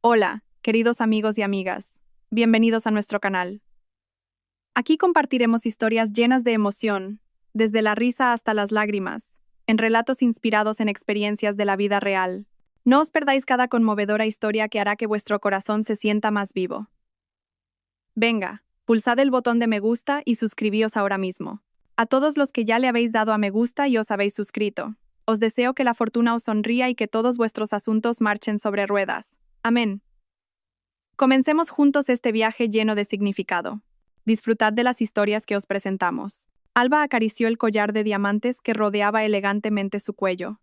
Hola, queridos amigos y amigas. Bienvenidos a nuestro canal. Aquí compartiremos historias llenas de emoción, desde la risa hasta las lágrimas, en relatos inspirados en experiencias de la vida real. No os perdáis cada conmovedora historia que hará que vuestro corazón se sienta más vivo. Venga, pulsad el botón de me gusta y suscribíos ahora mismo. A todos los que ya le habéis dado a me gusta y os habéis suscrito, os deseo que la fortuna os sonría y que todos vuestros asuntos marchen sobre ruedas. Amén. Comencemos juntos este viaje lleno de significado. Disfrutad de las historias que os presentamos. Alba acarició el collar de diamantes que rodeaba elegantemente su cuello.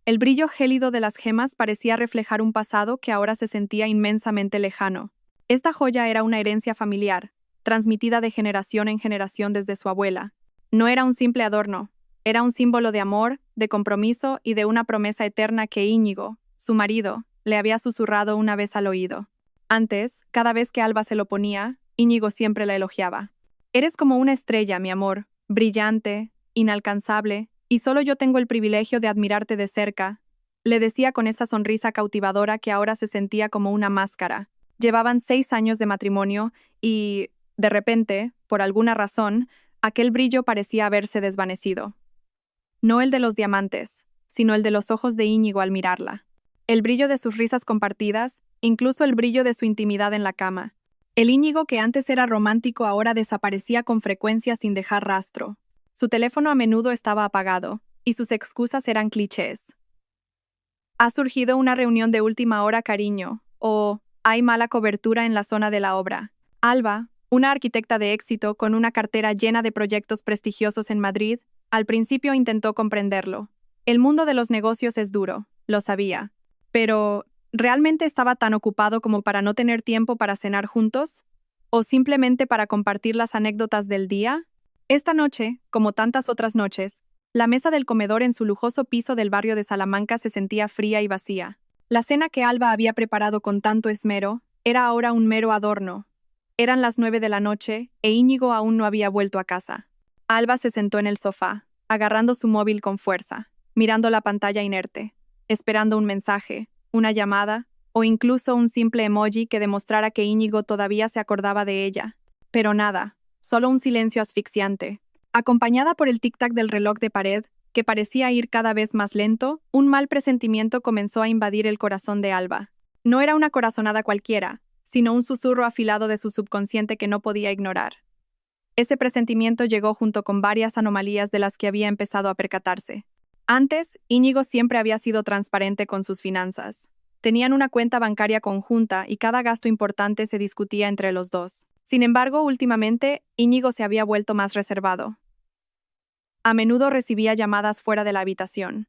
El brillo gélido de las gemas parecía reflejar un pasado que ahora se sentía inmensamente lejano. Esta joya era una herencia familiar, transmitida de generación en generación desde su abuela. No era un simple adorno, era un símbolo de amor, de compromiso y de una promesa eterna que Íñigo, su marido, le había susurrado una vez al oído. Antes, cada vez que Alba se lo ponía, Íñigo siempre la elogiaba. Eres como una estrella, mi amor, brillante, inalcanzable, y solo yo tengo el privilegio de admirarte de cerca, le decía con esa sonrisa cautivadora que ahora se sentía como una máscara. Llevaban 6 años de matrimonio y, de repente, por alguna razón, aquel brillo parecía haberse desvanecido. No el de los diamantes, sino el de los ojos de Íñigo al mirarla. El brillo de sus risas compartidas, incluso el brillo de su intimidad en la cama. El Íñigo que antes era romántico ahora desaparecía con frecuencia sin dejar rastro. Su teléfono a menudo estaba apagado, y sus excusas eran clichés. Ha surgido una reunión de última hora, cariño, o hay mala cobertura en la zona de la obra. Alba, una arquitecta de éxito con una cartera llena de proyectos prestigiosos en Madrid, al principio intentó comprenderlo. El mundo de los negocios es duro, lo sabía. Pero, ¿realmente estaba tan ocupado como para no tener tiempo para cenar juntos? ¿O simplemente para compartir las anécdotas del día? Esta noche, como tantas otras noches, la mesa del comedor en su lujoso piso del barrio de Salamanca se sentía fría y vacía. La cena que Alba había preparado con tanto esmero era ahora un mero adorno. Eran las 9 de la noche e Íñigo aún no había vuelto a casa. Alba se sentó en el sofá, agarrando su móvil con fuerza, mirando la pantalla inerte, esperando un mensaje, una llamada, o incluso un simple emoji que demostrara que Íñigo todavía se acordaba de ella. Pero nada, solo un silencio asfixiante. Acompañada por el tic-tac del reloj de pared, que parecía ir cada vez más lento, un mal presentimiento comenzó a invadir el corazón de Alba. No era una corazonada cualquiera, sino un susurro afilado de su subconsciente que no podía ignorar. Ese presentimiento llegó junto con varias anomalías de las que había empezado a percatarse. Antes, Íñigo siempre había sido transparente con sus finanzas. Tenían una cuenta bancaria conjunta y cada gasto importante se discutía entre los dos. Sin embargo, últimamente, Íñigo se había vuelto más reservado. A menudo recibía llamadas fuera de la habitación.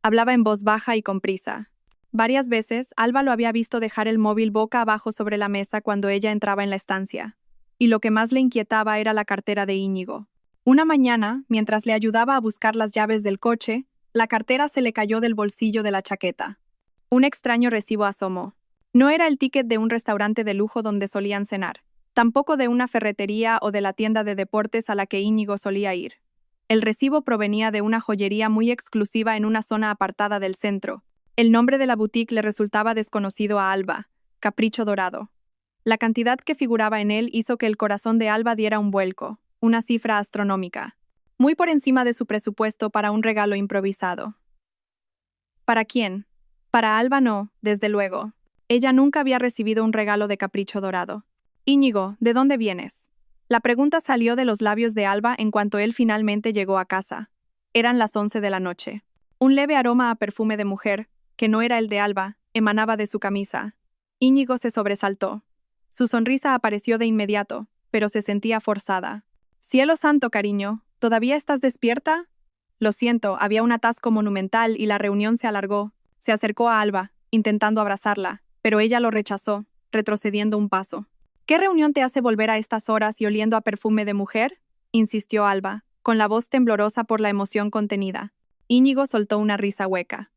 Hablaba en voz baja y con prisa. Varias veces, Alba lo había visto dejar el móvil boca abajo sobre la mesa cuando ella entraba en la estancia. Y lo que más le inquietaba era la cartera de Íñigo. Una mañana, mientras le ayudaba a buscar las llaves del coche, la cartera se le cayó del bolsillo de la chaqueta. Un extraño recibo asomó. No era el ticket de un restaurante de lujo donde solían cenar, tampoco de una ferretería o de la tienda de deportes a la que Íñigo solía ir. El recibo provenía de una joyería muy exclusiva en una zona apartada del centro. El nombre de la boutique le resultaba desconocido a Alba, Capricho Dorado. La cantidad que figuraba en él hizo que el corazón de Alba diera un vuelco, una cifra astronómica, muy por encima de su presupuesto para un regalo improvisado. ¿Para quién? Para Alba no, desde luego. Ella nunca había recibido un regalo de Capricho Dorado. Íñigo, ¿de dónde vienes? La pregunta salió de los labios de Alba en cuanto él finalmente llegó a casa. Eran las 11 de la noche. Un leve aroma a perfume de mujer, que no era el de Alba, emanaba de su camisa. Íñigo se sobresaltó. Su sonrisa apareció de inmediato, pero se sentía forzada. «Cielo santo, cariño, ¿todavía estás despierta?» Lo siento, había un atasco monumental y la reunión se alargó. Se acercó a Alba, intentando abrazarla, pero ella lo rechazó, retrocediendo un paso. «¿Qué reunión te hace volver a estas horas y oliendo a perfume de mujer?», insistió Alba, con la voz temblorosa por la emoción contenida. Íñigo soltó una risa hueca.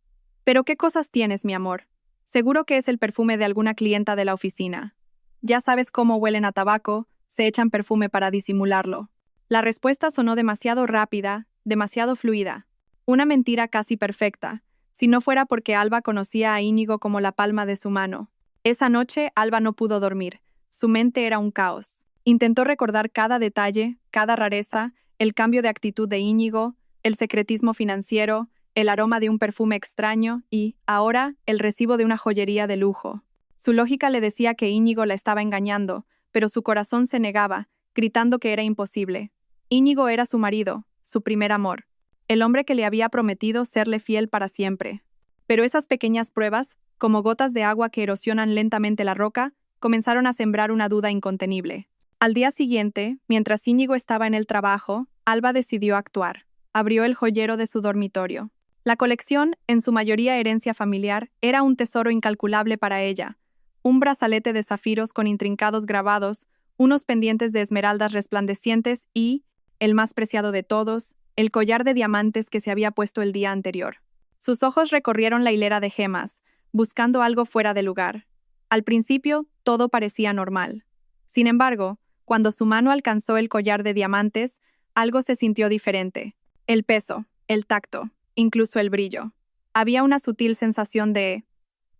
«¿Pero qué cosas tienes, mi amor? Seguro que es el perfume de alguna clienta de la oficina. Ya sabes cómo huelen a tabaco, se echan perfume para disimularlo». La respuesta sonó demasiado rápida, demasiado fluida. Una mentira casi perfecta. si no fuera porque Alba conocía a Íñigo como la palma de su mano. Esa noche, Alba no pudo dormir. Su mente era un caos. Intentó recordar cada detalle, cada rareza, el cambio de actitud de Íñigo, el secretismo financiero, el aroma de un perfume extraño y, ahora, el recibo de una joyería de lujo. Su lógica le decía que Íñigo la estaba engañando, pero su corazón se negaba, gritando que era imposible. Íñigo era su marido, su primer amor, el hombre que le había prometido serle fiel para siempre. Pero esas pequeñas pruebas, como gotas de agua que erosionan lentamente la roca, comenzaron a sembrar una duda incontenible. Al día siguiente, mientras Íñigo estaba en el trabajo, Alba decidió actuar. Abrió el joyero de su dormitorio. La colección, en su mayoría herencia familiar, era un tesoro incalculable para ella. Un brazalete de zafiros con intrincados grabados, unos pendientes de esmeraldas resplandecientes y, el más preciado de todos, el collar de diamantes que se había puesto el día anterior. Sus ojos recorrieron la hilera de gemas, buscando algo fuera de lugar. Al principio, todo parecía normal. Sin embargo, cuando su mano alcanzó el collar de diamantes, algo se sintió diferente. El peso, el tacto, incluso el brillo. Había una sutil sensación de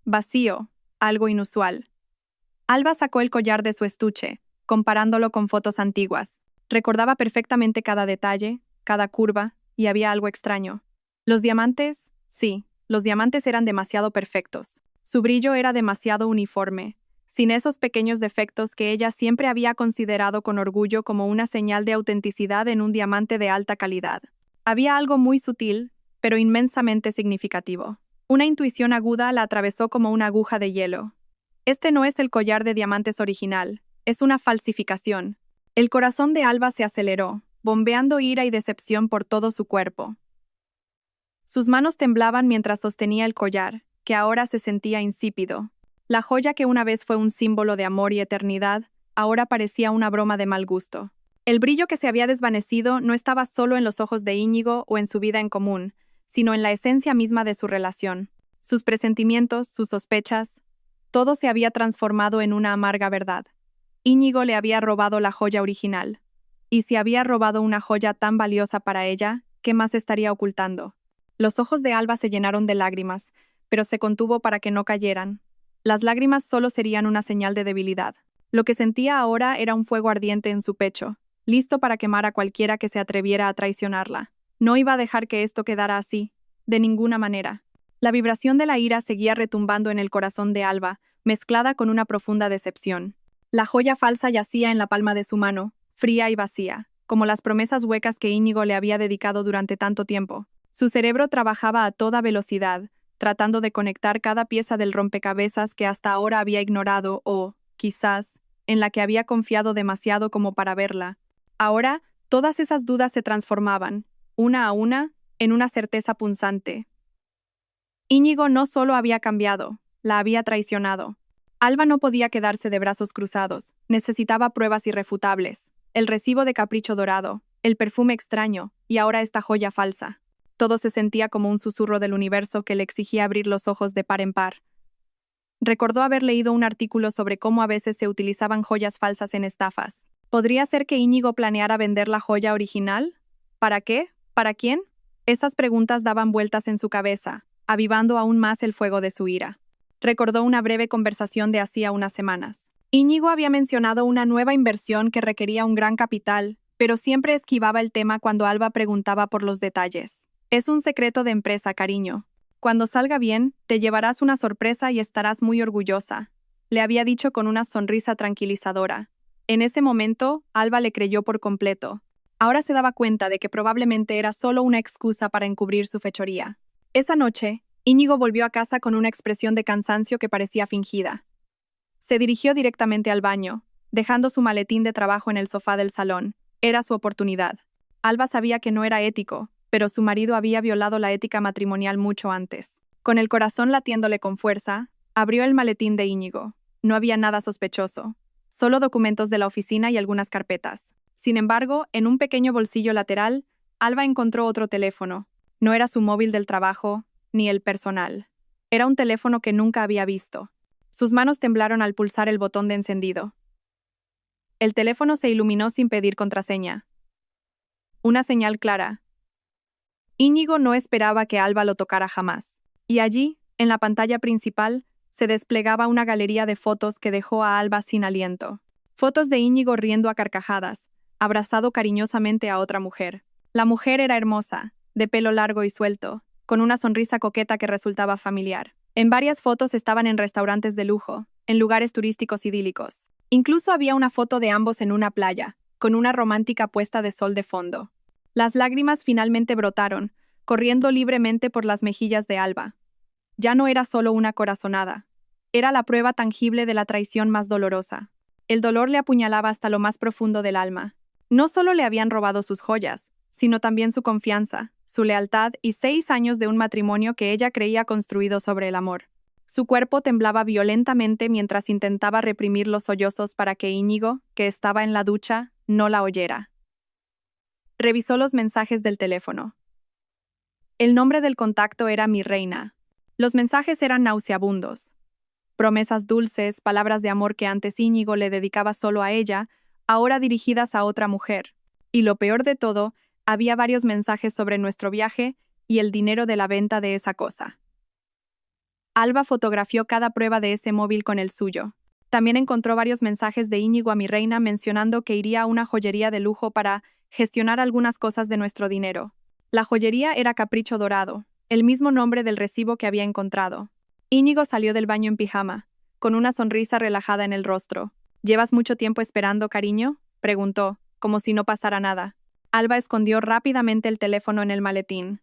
vacío, algo inusual. Alba sacó el collar de su estuche, comparándolo con fotos antiguas. Recordaba perfectamente cada detalle, cada curva, y había algo extraño. Los diamantes, sí, los diamantes eran demasiado perfectos. Su brillo era demasiado uniforme, sin esos pequeños defectos que ella siempre había considerado con orgullo como una señal de autenticidad en un diamante de alta calidad. Había algo muy sutil, pero inmensamente significativo. Una intuición aguda la atravesó como una aguja de hielo. Este no es el collar de diamantes original, es una falsificación. El corazón de Alba se aceleró, bombeando ira y decepción por todo su cuerpo. Sus manos temblaban mientras sostenía el collar, que ahora se sentía insípido. La joya que una vez fue un símbolo de amor y eternidad, ahora parecía una broma de mal gusto. El brillo que se había desvanecido no estaba solo en los ojos de Íñigo o en su vida en común, sino en la esencia misma de su relación. Sus presentimientos, sus sospechas, todo se había transformado en una amarga verdad. Íñigo le había robado la joya original. Y si había robado una joya tan valiosa para ella, ¿qué más estaría ocultando? Los ojos de Alba se llenaron de lágrimas, pero se contuvo para que no cayeran. Las lágrimas solo serían una señal de debilidad. Lo que sentía ahora era un fuego ardiente en su pecho, listo para quemar a cualquiera que se atreviera a traicionarla. No iba a dejar que esto quedara así, de ninguna manera. La vibración de la ira seguía retumbando en el corazón de Alba, mezclada con una profunda decepción. La joya falsa yacía en la palma de su mano, fría y vacía, como las promesas huecas que Íñigo le había dedicado durante tanto tiempo. Su cerebro trabajaba a toda velocidad, tratando de conectar cada pieza del rompecabezas que hasta ahora había ignorado o, quizás, en la que había confiado demasiado como para verla. Ahora, todas esas dudas se transformaban, una a una, en una certeza punzante. Íñigo no solo había cambiado, la había traicionado. Alba no podía quedarse de brazos cruzados, necesitaba pruebas irrefutables. El recibo de capricho dorado, el perfume extraño, y ahora esta joya falsa. Todo se sentía como un susurro del universo que le exigía abrir los ojos de par en par. Recordó haber leído un artículo sobre cómo a veces se utilizaban joyas falsas en estafas. ¿Podría ser que Íñigo planeara vender la joya original? ¿Para qué? ¿Para quién? Esas preguntas daban vueltas en su cabeza, avivando aún más el fuego de su ira. Recordó una breve conversación de hacía unas semanas. Íñigo había mencionado una nueva inversión que requería un gran capital, pero siempre esquivaba el tema cuando Alba preguntaba por los detalles. Es un secreto de empresa, cariño. Cuando salga bien, te llevarás una sorpresa y estarás muy orgullosa, le había dicho con una sonrisa tranquilizadora. En ese momento, Alba le creyó por completo. Ahora se daba cuenta de que probablemente era solo una excusa para encubrir su fechoría. Esa noche, Íñigo volvió a casa con una expresión de cansancio que parecía fingida. Se dirigió directamente al baño, dejando su maletín de trabajo en el sofá del salón. Era su oportunidad. Alba sabía que no era ético, pero su marido había violado la ética matrimonial mucho antes. Con el corazón latiéndole con fuerza, abrió el maletín de Íñigo. No había nada sospechoso, solo documentos de la oficina y algunas carpetas. Sin embargo, en un pequeño bolsillo lateral, Alba encontró otro teléfono. No era su móvil del trabajo, ni el personal. Era un teléfono que nunca había visto. Sus manos temblaron al pulsar el botón de encendido. El teléfono se iluminó sin pedir contraseña. Una señal clara. Íñigo no esperaba que Alba lo tocara jamás. Y allí, en la pantalla principal, se desplegaba una galería de fotos que dejó a Alba sin aliento. Fotos de Íñigo riendo a carcajadas, abrazado cariñosamente a otra mujer. La mujer era hermosa, de pelo largo y suelto, con una sonrisa coqueta que resultaba familiar. En varias fotos estaban en restaurantes de lujo, en lugares turísticos idílicos. Incluso había una foto de ambos en una playa, con una romántica puesta de sol de fondo. Las lágrimas finalmente brotaron, corriendo libremente por las mejillas de Alba. Ya no era solo una corazonada. Era la prueba tangible de la traición más dolorosa. El dolor le apuñalaba hasta lo más profundo del alma. No solo le habían robado sus joyas, sino también su confianza, su lealtad y 6 años de un matrimonio que ella creía construido sobre el amor. Su cuerpo temblaba violentamente mientras intentaba reprimir los sollozos para que Íñigo, que estaba en la ducha, no la oyera. Revisó los mensajes del teléfono. El nombre del contacto era Mi Reina. Los mensajes eran nauseabundos. Promesas dulces, palabras de amor que antes Íñigo le dedicaba solo a ella, ahora dirigidas a otra mujer. Y lo peor de todo, había varios mensajes sobre nuestro viaje y el dinero de la venta de esa cosa. Alba fotografió cada prueba de ese móvil con el suyo. También encontró varios mensajes de Íñigo a Mi Reina mencionando que iría a una joyería de lujo para gestionar algunas cosas de nuestro dinero. La joyería era Capricho Dorado, el mismo nombre del recibo que había encontrado. Íñigo salió del baño en pijama, con una sonrisa relajada en el rostro. ¿Llevas mucho tiempo esperando, cariño?, preguntó, como si no pasara nada. Alba escondió rápidamente el teléfono en el maletín.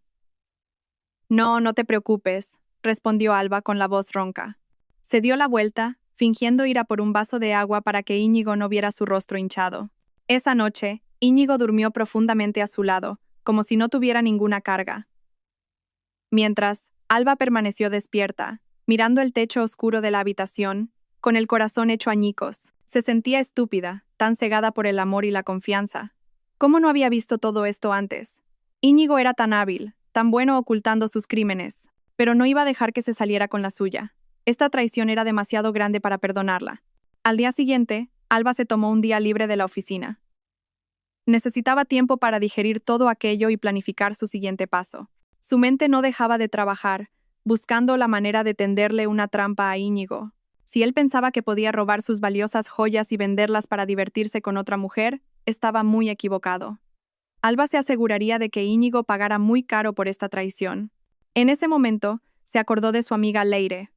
No, no te preocupes, respondió Alba con la voz ronca. Se dio la vuelta, fingiendo ir a por un vaso de agua para que Íñigo no viera su rostro hinchado. Esa noche, Íñigo durmió profundamente a su lado, como si no tuviera ninguna carga. Mientras, Alba permaneció despierta, mirando el techo oscuro de la habitación, con el corazón hecho añicos. Se sentía estúpida, tan cegada por el amor y la confianza. ¿Cómo no había visto todo esto antes? Íñigo era tan hábil, tan bueno ocultando sus crímenes, pero no iba a dejar que se saliera con la suya. Esta traición era demasiado grande para perdonarla. Al día siguiente, Alba se tomó un día libre de la oficina. Necesitaba tiempo para digerir todo aquello y planificar su siguiente paso. Su mente no dejaba de trabajar, buscando la manera de tenderle una trampa a Íñigo. Si él pensaba que podía robar sus valiosas joyas y venderlas para divertirse con otra mujer, estaba muy equivocado. Alba se aseguraría de que Íñigo pagara muy caro por esta traición. En ese momento, se acordó de su amiga Leire.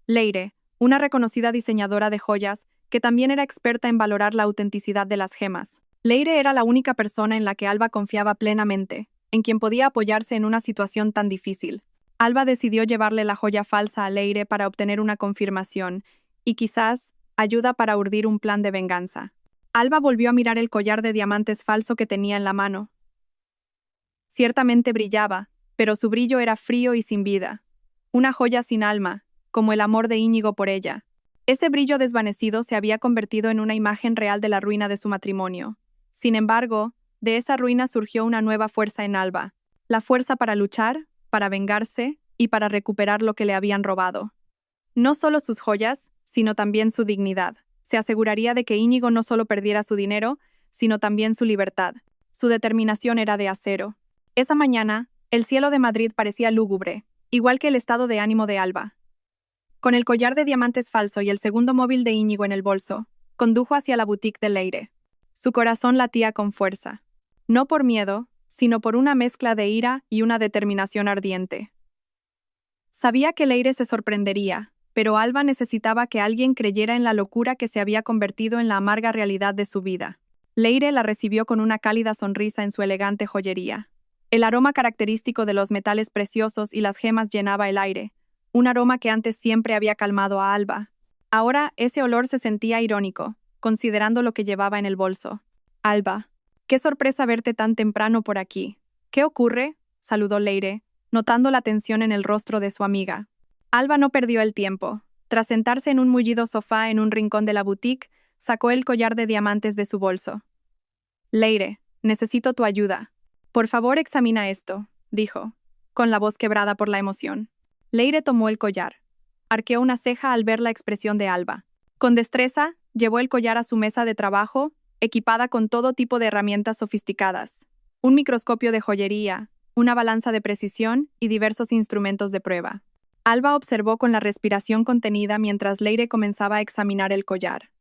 Leire, una reconocida diseñadora de joyas, que también era experta en valorar la autenticidad de las gemas. Leire era la única persona en la que Alba confiaba plenamente, en quien podía apoyarse en una situación tan difícil. Alba decidió llevarle la joya falsa a Leire para obtener una confirmación y quizás ayuda para urdir un plan de venganza. Alba volvió a mirar el collar de diamantes falso que tenía en la mano. Ciertamente brillaba, pero su brillo era frío y sin vida. Una joya sin alma, como el amor de Íñigo por ella. Ese brillo desvanecido se había convertido en una imagen real de la ruina de su matrimonio. Sin embargo, de esa ruina surgió una nueva fuerza en Alba. La fuerza para luchar, para vengarse y para recuperar lo que le habían robado. No solo sus joyas, sino también su dignidad. Se aseguraría de que Íñigo no solo perdiera su dinero, sino también su libertad. Su determinación era de acero. Esa mañana, el cielo de Madrid parecía lúgubre, igual que el estado de ánimo de Alba. Con el collar de diamantes falso y el segundo móvil de Íñigo en el bolso, condujo hacia la boutique de Leire. Su corazón latía con fuerza. No por miedo, sino por una mezcla de ira y una determinación ardiente. Sabía que Leire se sorprendería, pero Alba necesitaba que alguien creyera en la locura que se había convertido en la amarga realidad de su vida. Leire la recibió con una cálida sonrisa en su elegante joyería. El aroma característico de los metales preciosos y las gemas llenaba el aire, un aroma que antes siempre había calmado a Alba. Ahora ese olor se sentía irónico, considerando lo que llevaba en el bolso. Alba, qué sorpresa verte tan temprano por aquí. ¿Qué ocurre?, saludó Leire, notando la tensión en el rostro de su amiga. Alba no perdió el tiempo. Tras sentarse en un mullido sofá en un rincón de la boutique, sacó el collar de diamantes de su bolso. Leire, necesito tu ayuda. Por favor, examina esto, dijo, con la voz quebrada por la emoción. Leire tomó el collar. Arqueó una ceja al ver la expresión de Alba. Con destreza, llevó el collar a su mesa de trabajo, equipada con todo tipo de herramientas sofisticadas. Un microscopio de joyería, una balanza de precisión y diversos instrumentos de prueba. Alba observó con la respiración contenida mientras Leire comenzaba a examinar el collar.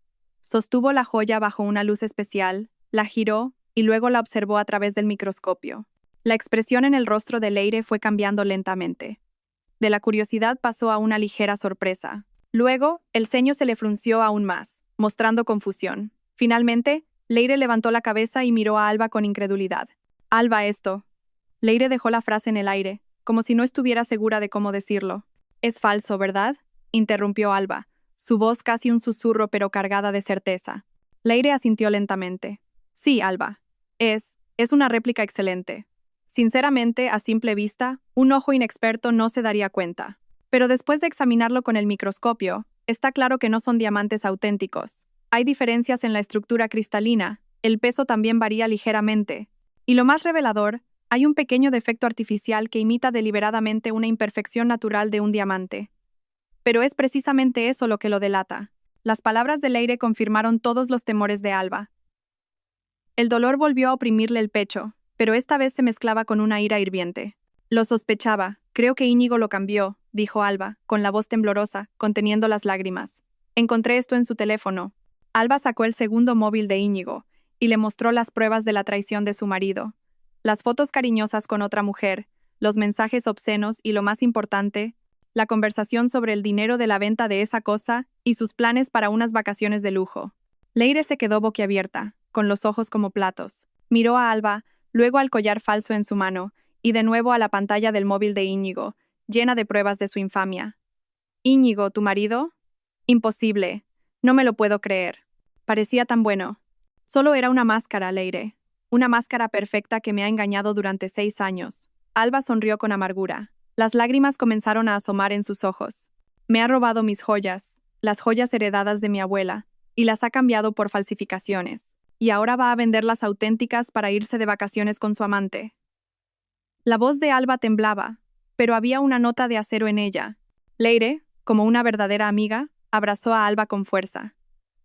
Sostuvo la joya bajo una luz especial, la giró y luego la observó a través del microscopio. La expresión en el rostro de Leire fue cambiando lentamente. De la curiosidad pasó a una ligera sorpresa. Luego, el ceño se le frunció aún más, mostrando confusión. Finalmente, Leire levantó la cabeza y miró a Alba con incredulidad. «Alba, esto». Leire dejó la frase en el aire, como si no estuviera segura de cómo decirlo. «Es falso, ¿verdad?», interrumpió Alba, su voz casi un susurro pero cargada de certeza. Leire asintió lentamente. «Sí, Alba. Es una réplica excelente. Sinceramente, a simple vista, un ojo inexperto no se daría cuenta. Pero después de examinarlo con el microscopio, está claro que no son diamantes auténticos. Hay diferencias en la estructura cristalina, el peso también varía ligeramente. Y lo más revelador, hay un pequeño defecto artificial que imita deliberadamente una imperfección natural de un diamante. Pero es precisamente eso lo que lo delata». Las palabras de Leire confirmaron todos los temores de Alba. El dolor volvió a oprimirle el pecho, pero esta vez se mezclaba con una ira hirviente. «Lo sospechaba, creo que Íñigo lo cambió», dijo Alba, con la voz temblorosa, conteniendo las lágrimas. «Encontré esto en su teléfono». Alba sacó el segundo móvil de Íñigo y le mostró las pruebas de la traición de su marido. Las fotos cariñosas con otra mujer, los mensajes obscenos y, lo más importante, la conversación sobre el dinero de la venta de esa cosa y sus planes para unas vacaciones de lujo. Leire se quedó boquiabierta, con los ojos como platos. Miró a Alba, luego al collar falso en su mano, y de nuevo a la pantalla del móvil de Íñigo, llena de pruebas de su infamia. «¿Íñigo, tu marido? Imposible. No me lo puedo creer. Parecía tan bueno. Solo era una máscara, Leire. Una máscara perfecta que me ha engañado durante 6 años». Alba sonrió con amargura. Las lágrimas comenzaron a asomar en sus ojos. «Me ha robado mis joyas, las joyas heredadas de mi abuela, y las ha cambiado por falsificaciones. Y ahora va a vender las auténticas para irse de vacaciones con su amante». La voz de Alba temblaba, pero había una nota de acero en ella. Leire, como una verdadera amiga, abrazó a Alba con fuerza.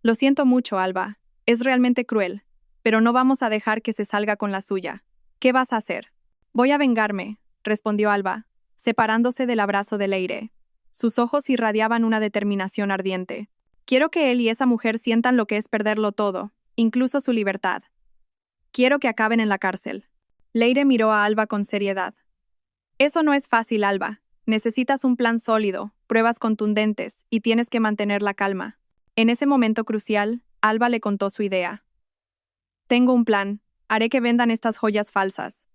«Lo siento mucho, Alba. Es realmente cruel, pero no vamos a dejar que se salga con la suya. ¿Qué vas a hacer?» «Voy a vengarme», respondió Alba, separándose del abrazo de Leire. Sus ojos irradiaban una determinación ardiente. «Quiero que él y esa mujer sientan lo que es perderlo todo, incluso su libertad. Quiero que acaben en la cárcel». Leire miró a Alba con seriedad. «Eso no es fácil, Alba. Necesitas un plan sólido, pruebas contundentes, y tienes que mantener la calma». En ese momento crucial, Alba le contó su idea. «Tengo un plan. Haré que vendan estas joyas falsas.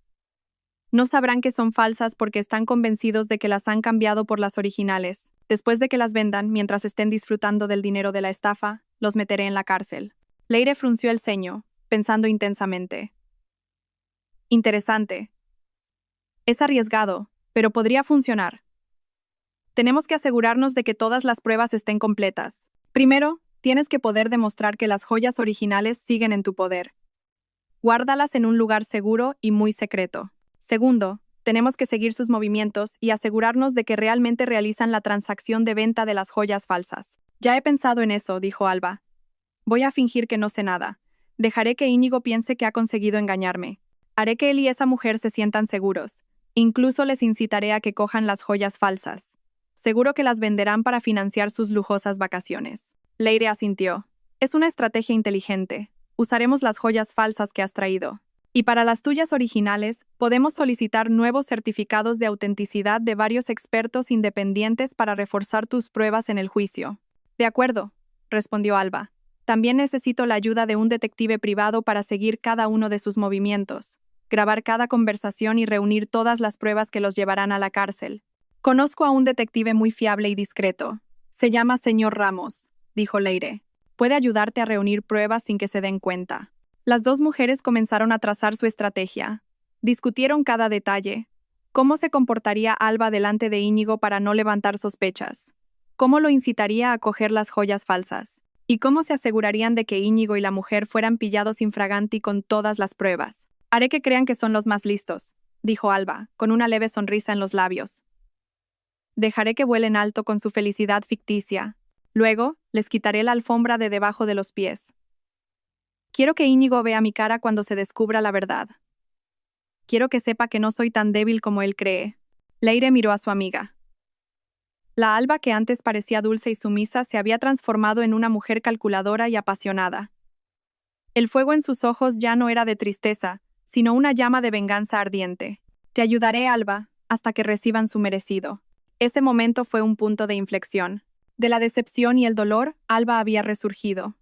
No sabrán que son falsas porque están convencidos de que las han cambiado por las originales. Después de que las vendan, mientras estén disfrutando del dinero de la estafa, los meteré en la cárcel». Leire frunció el ceño, pensando intensamente. «Interesante. Es arriesgado, pero podría funcionar. Tenemos que asegurarnos de que todas las pruebas estén completas. Primero, tienes que poder demostrar que las joyas originales siguen en tu poder. Guárdalas en un lugar seguro y muy secreto. Segundo, tenemos que seguir sus movimientos y asegurarnos de que realmente realizan la transacción de venta de las joyas falsas». «Ya he pensado en eso», dijo Alba. «Voy a fingir que no sé nada. Dejaré que Íñigo piense que ha conseguido engañarme. Haré que él y esa mujer se sientan seguros. Incluso les incitaré a que cojan las joyas falsas. Seguro que las venderán para financiar sus lujosas vacaciones». Leire asintió. «Es una estrategia inteligente. Usaremos las joyas falsas que has traído. Y para las tuyas originales, podemos solicitar nuevos certificados de autenticidad de varios expertos independientes para reforzar tus pruebas en el juicio». «De acuerdo», respondió Alba. «También necesito la ayuda de un detective privado para seguir cada uno de sus movimientos, grabar cada conversación y reunir todas las pruebas que los llevarán a la cárcel. Conozco a un detective muy fiable y discreto. Se llama señor Ramos», dijo Leire. «Puede ayudarte a reunir pruebas sin que se den cuenta». Las dos mujeres comenzaron a trazar su estrategia. Discutieron cada detalle. ¿Cómo se comportaría Alba delante de Íñigo para no levantar sospechas? ¿Cómo lo incitaría a coger las joyas falsas? ¿Y cómo se asegurarían de que Íñigo y la mujer fueran pillados infraganti con todas las pruebas? «Haré que crean que son los más listos», dijo Alba, con una leve sonrisa en los labios. «Dejaré que vuelen alto con su felicidad ficticia. Luego, les quitaré la alfombra de debajo de los pies. Quiero que Íñigo vea mi cara cuando se descubra la verdad. Quiero que sepa que no soy tan débil como él cree». Leire miró a su amiga. La Alba que antes parecía dulce y sumisa se había transformado en una mujer calculadora y apasionada. El fuego en sus ojos ya no era de tristeza, sino una llama de venganza ardiente. Te ayudaré, Alba, hasta que reciban su merecido. Ese momento fue un punto de inflexión. De la decepción y el dolor, Alba había resurgido.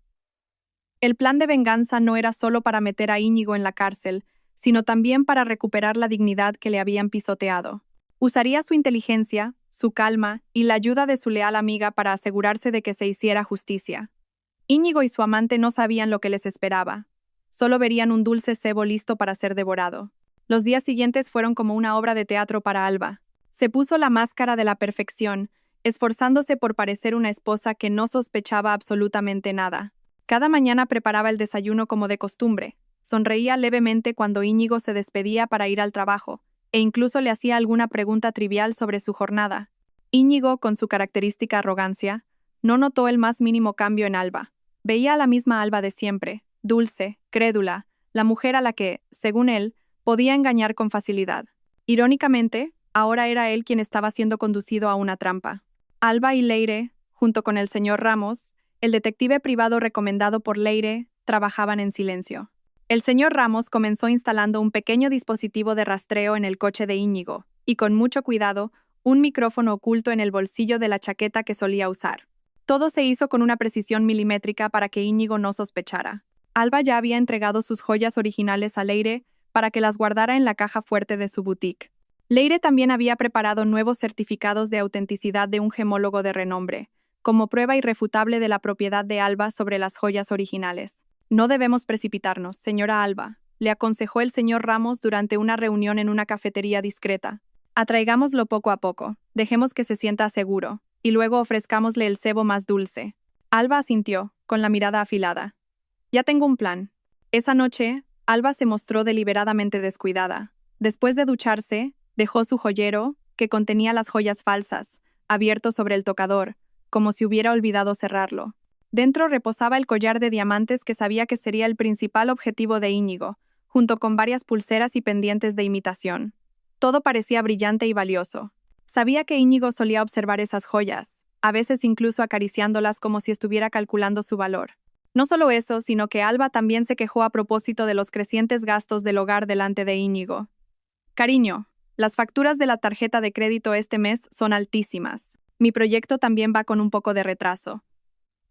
El plan de venganza no era solo para meter a Íñigo en la cárcel, sino también para recuperar la dignidad que le habían pisoteado. Usaría su inteligencia, su calma y la ayuda de su leal amiga para asegurarse de que se hiciera justicia. Íñigo y su amante no sabían lo que les esperaba. Solo verían un dulce cebo listo para ser devorado. Los días siguientes fueron como una obra de teatro para Alba. Se puso la máscara de la perfección, esforzándose por parecer una esposa que no sospechaba absolutamente nada. Cada mañana preparaba el desayuno como de costumbre. Sonreía levemente cuando Íñigo se despedía para ir al trabajo, e incluso le hacía alguna pregunta trivial sobre su jornada. Íñigo, con su característica arrogancia, no notó el más mínimo cambio en Alba. Veía a la misma Alba de siempre, dulce, crédula, la mujer a la que, según él, podía engañar con facilidad. Irónicamente, ahora era él quien estaba siendo conducido a una trampa. Alba y Leire, junto con el señor Ramos, el detective privado recomendado por Leire, trabajaban en silencio. El señor Ramos comenzó instalando un pequeño dispositivo de rastreo en el coche de Íñigo, y con mucho cuidado, un micrófono oculto en el bolsillo de la chaqueta que solía usar. Todo se hizo con una precisión milimétrica para que Íñigo no sospechara. Alba ya había entregado sus joyas originales a Leire para que las guardara en la caja fuerte de su boutique. Leire también había preparado nuevos certificados de autenticidad de un gemólogo de renombre, como prueba irrefutable de la propiedad de Alba sobre las joyas originales. No debemos precipitarnos, señora Alba, le aconsejó el señor Ramos durante una reunión en una cafetería discreta. Atraigámoslo poco a poco, dejemos que se sienta seguro, y luego ofrezcámosle el cebo más dulce. Alba asintió, con la mirada afilada. Ya tengo un plan. Esa noche, Alba se mostró deliberadamente descuidada. Después de ducharse, dejó su joyero, que contenía las joyas falsas, abierto sobre el tocador, como si hubiera olvidado cerrarlo. Dentro reposaba el collar de diamantes que sabía que sería el principal objetivo de Íñigo, junto con varias pulseras y pendientes de imitación. Todo parecía brillante y valioso. Sabía que Íñigo solía observar esas joyas, a veces incluso acariciándolas como si estuviera calculando su valor. No solo eso, sino que Alba también se quejó a propósito de los crecientes gastos del hogar delante de Íñigo. Cariño, las facturas de la tarjeta de crédito este mes son altísimas. Mi proyecto también va con un poco de retraso.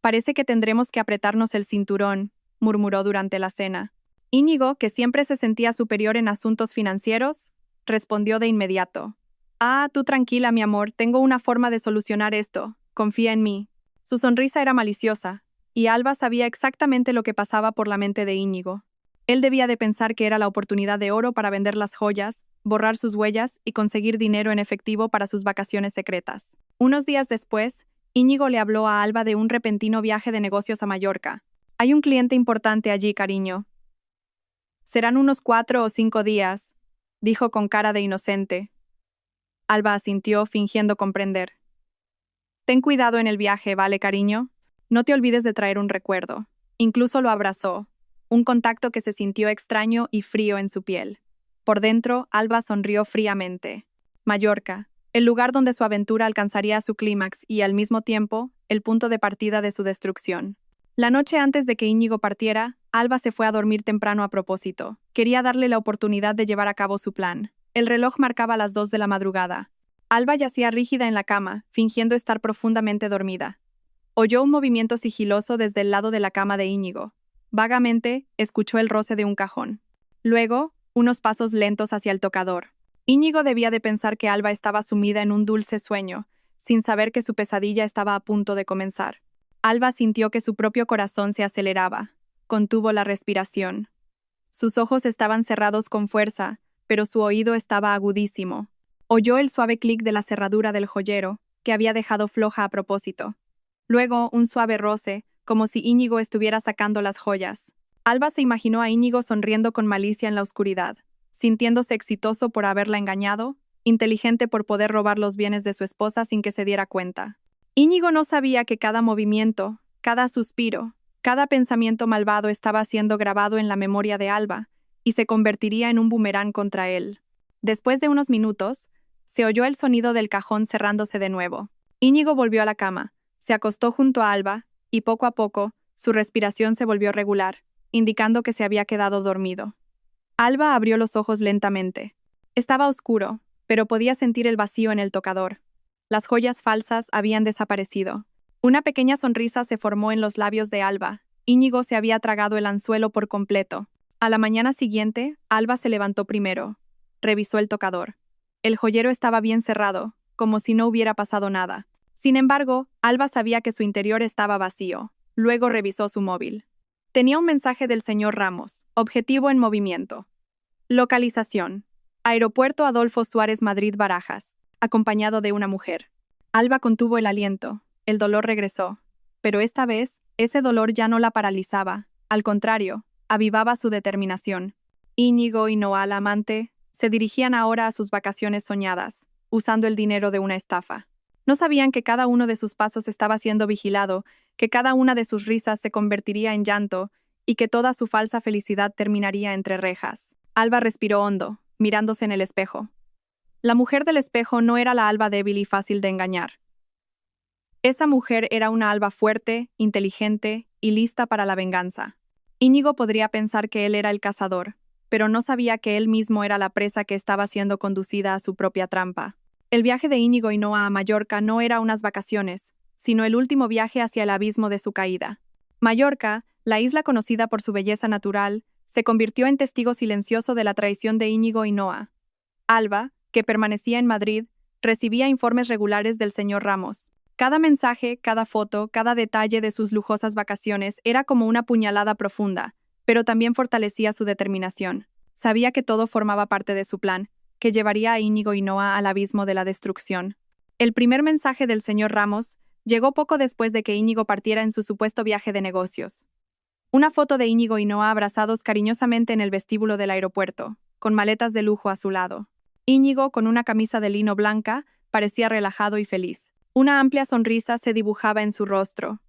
Parece que tendremos que apretarnos el cinturón, murmuró durante la cena. Íñigo, que siempre se sentía superior en asuntos financieros, respondió de inmediato. Ah, tú tranquila, mi amor, tengo una forma de solucionar esto. Confía en mí. Su sonrisa era maliciosa, y Alba sabía exactamente lo que pasaba por la mente de Íñigo. Él debía de pensar que era la oportunidad de oro para vender las joyas, borrar sus huellas y conseguir dinero en efectivo para sus vacaciones secretas. Unos días después, Íñigo le habló a Alba de un repentino viaje de negocios a Mallorca. Hay un cliente importante allí, cariño. Serán unos 4 o 5 días, dijo con cara de inocente. Alba asintió, fingiendo comprender. Ten cuidado en el viaje, ¿vale, cariño? No te olvides de traer un recuerdo. Incluso lo abrazó, un contacto que se sintió extraño y frío en su piel. Por dentro, Alba sonrió fríamente. Mallorca, el lugar donde su aventura alcanzaría su clímax y, al mismo tiempo, el punto de partida de su destrucción. La noche antes de que Íñigo partiera, Alba se fue a dormir temprano a propósito. Quería darle la oportunidad de llevar a cabo su plan. El reloj marcaba las 2 de la madrugada. Alba yacía rígida en la cama, fingiendo estar profundamente dormida. Oyó un movimiento sigiloso desde el lado de la cama de Íñigo. Vagamente, escuchó el roce de un cajón. Luego, unos pasos lentos hacia el tocador. Íñigo debía de pensar que Alba estaba sumida en un dulce sueño, sin saber que su pesadilla estaba a punto de comenzar. Alba sintió que su propio corazón se aceleraba. Contuvo la respiración. Sus ojos estaban cerrados con fuerza, pero su oído estaba agudísimo. Oyó el suave clic de la cerradura del joyero, que había dejado floja a propósito. Luego, un suave roce, como si Íñigo estuviera sacando las joyas. Alba se imaginó a Íñigo sonriendo con malicia en la oscuridad, sintiéndose exitoso por haberla engañado, inteligente por poder robar los bienes de su esposa sin que se diera cuenta. Íñigo no sabía que cada movimiento, cada suspiro, cada pensamiento malvado estaba siendo grabado en la memoria de Alba y se convertiría en un boomerang contra él. Después de unos minutos, se oyó el sonido del cajón cerrándose de nuevo. Íñigo volvió a la cama, se acostó junto a Alba, y poco a poco, su respiración se volvió regular, indicando que se había quedado dormido. Alba abrió los ojos lentamente. Estaba oscuro, pero podía sentir el vacío en el tocador. Las joyas falsas habían desaparecido. Una pequeña sonrisa se formó en los labios de Alba. Íñigo se había tragado el anzuelo por completo. A la mañana siguiente, Alba se levantó primero. Revisó el tocador. El joyero estaba bien cerrado, como si no hubiera pasado nada. Sin embargo, Alba sabía que su interior estaba vacío. Luego revisó su móvil. Tenía un mensaje del señor Ramos, objetivo en movimiento. Localización: Aeropuerto Adolfo Suárez Madrid Barajas, acompañado de una mujer. Alba contuvo el aliento. El dolor regresó. Pero esta vez, ese dolor ya no la paralizaba. Al contrario, avivaba su determinación. Íñigo y Noa, la amante, se dirigían ahora a sus vacaciones soñadas, usando el dinero de una estafa. No sabían que cada uno de sus pasos estaba siendo vigilado, que cada una de sus risas se convertiría en llanto y que toda su falsa felicidad terminaría entre rejas. Alba respiró hondo, mirándose en el espejo. La mujer del espejo no era la Alba débil y fácil de engañar. Esa mujer era una Alba fuerte, inteligente y lista para la venganza. Íñigo podría pensar que él era el cazador, pero no sabía que él mismo era la presa que estaba siendo conducida a su propia trampa. El viaje de Íñigo y Noa a Mallorca no era unas vacaciones, sino el último viaje hacia el abismo de su caída. Mallorca, la isla conocida por su belleza natural, se convirtió en testigo silencioso de la traición de Íñigo y Noa. Alba, que permanecía en Madrid, recibía informes regulares del señor Ramos. Cada mensaje, cada foto, cada detalle de sus lujosas vacaciones era como una puñalada profunda, pero también fortalecía su determinación. Sabía que todo formaba parte de su plan, que llevaría a Íñigo y Noa al abismo de la destrucción. El primer mensaje del señor Ramos llegó poco después de que Íñigo partiera en su supuesto viaje de negocios. Una foto de Íñigo y Noa abrazados cariñosamente en el vestíbulo del aeropuerto, con maletas de lujo a su lado. Íñigo, con una camisa de lino blanca, parecía relajado y feliz. Una amplia sonrisa se dibujaba en su rostro.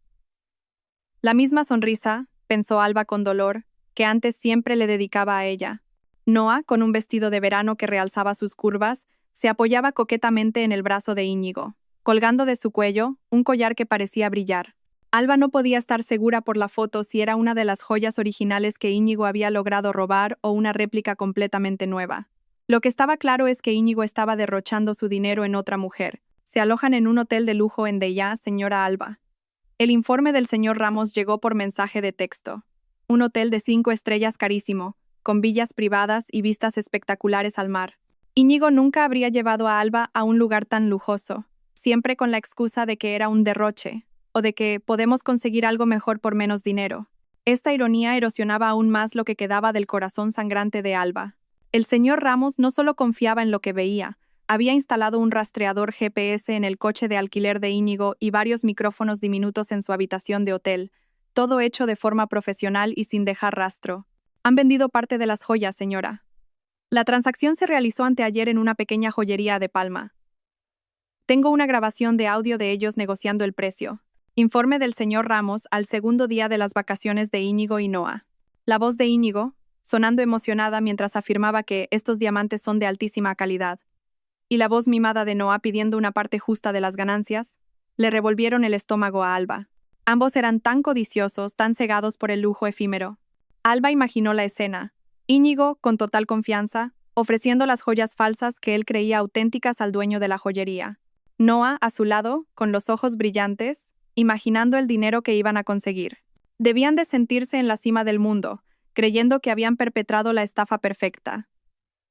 La misma sonrisa, pensó Alba con dolor, que antes siempre le dedicaba a ella. Noa, con un vestido de verano que realzaba sus curvas, se apoyaba coquetamente en el brazo de Íñigo, colgando de su cuello un collar que parecía brillar. Alba no podía estar segura por la foto si era una de las joyas originales que Íñigo había logrado robar o una réplica completamente nueva. Lo que estaba claro es que Íñigo estaba derrochando su dinero en otra mujer. Se alojan en un hotel de lujo en Deià, señora Alba. El informe del señor Ramos llegó por mensaje de texto. Un hotel de 5 estrellas carísimo, con villas privadas y vistas espectaculares al mar. Íñigo nunca habría llevado a Alba a un lugar tan lujoso, siempre con la excusa de que era un derroche, o de que podemos conseguir algo mejor por menos dinero. Esta ironía erosionaba aún más lo que quedaba del corazón sangrante de Alba. El señor Ramos no solo confiaba en lo que veía, había instalado un rastreador GPS en el coche de alquiler de Íñigo y varios micrófonos diminutos en su habitación de hotel, todo hecho de forma profesional y sin dejar rastro. Han vendido parte de las joyas, señora. La transacción se realizó anteayer en una pequeña joyería de Palma. Tengo una grabación de audio de ellos negociando el precio. Informe del señor Ramos al segundo día de las vacaciones de Íñigo y Noa. La voz de Íñigo, sonando emocionada mientras afirmaba que estos diamantes son de altísima calidad, y la voz mimada de Noa pidiendo una parte justa de las ganancias, le revolvieron el estómago a Alba. Ambos eran tan codiciosos, tan cegados por el lujo efímero. Alba imaginó la escena. Íñigo, con total confianza, ofreciendo las joyas falsas que él creía auténticas al dueño de la joyería. Noa, a su lado, con los ojos brillantes, imaginando el dinero que iban a conseguir. Debían de sentirse en la cima del mundo, creyendo que habían perpetrado la estafa perfecta.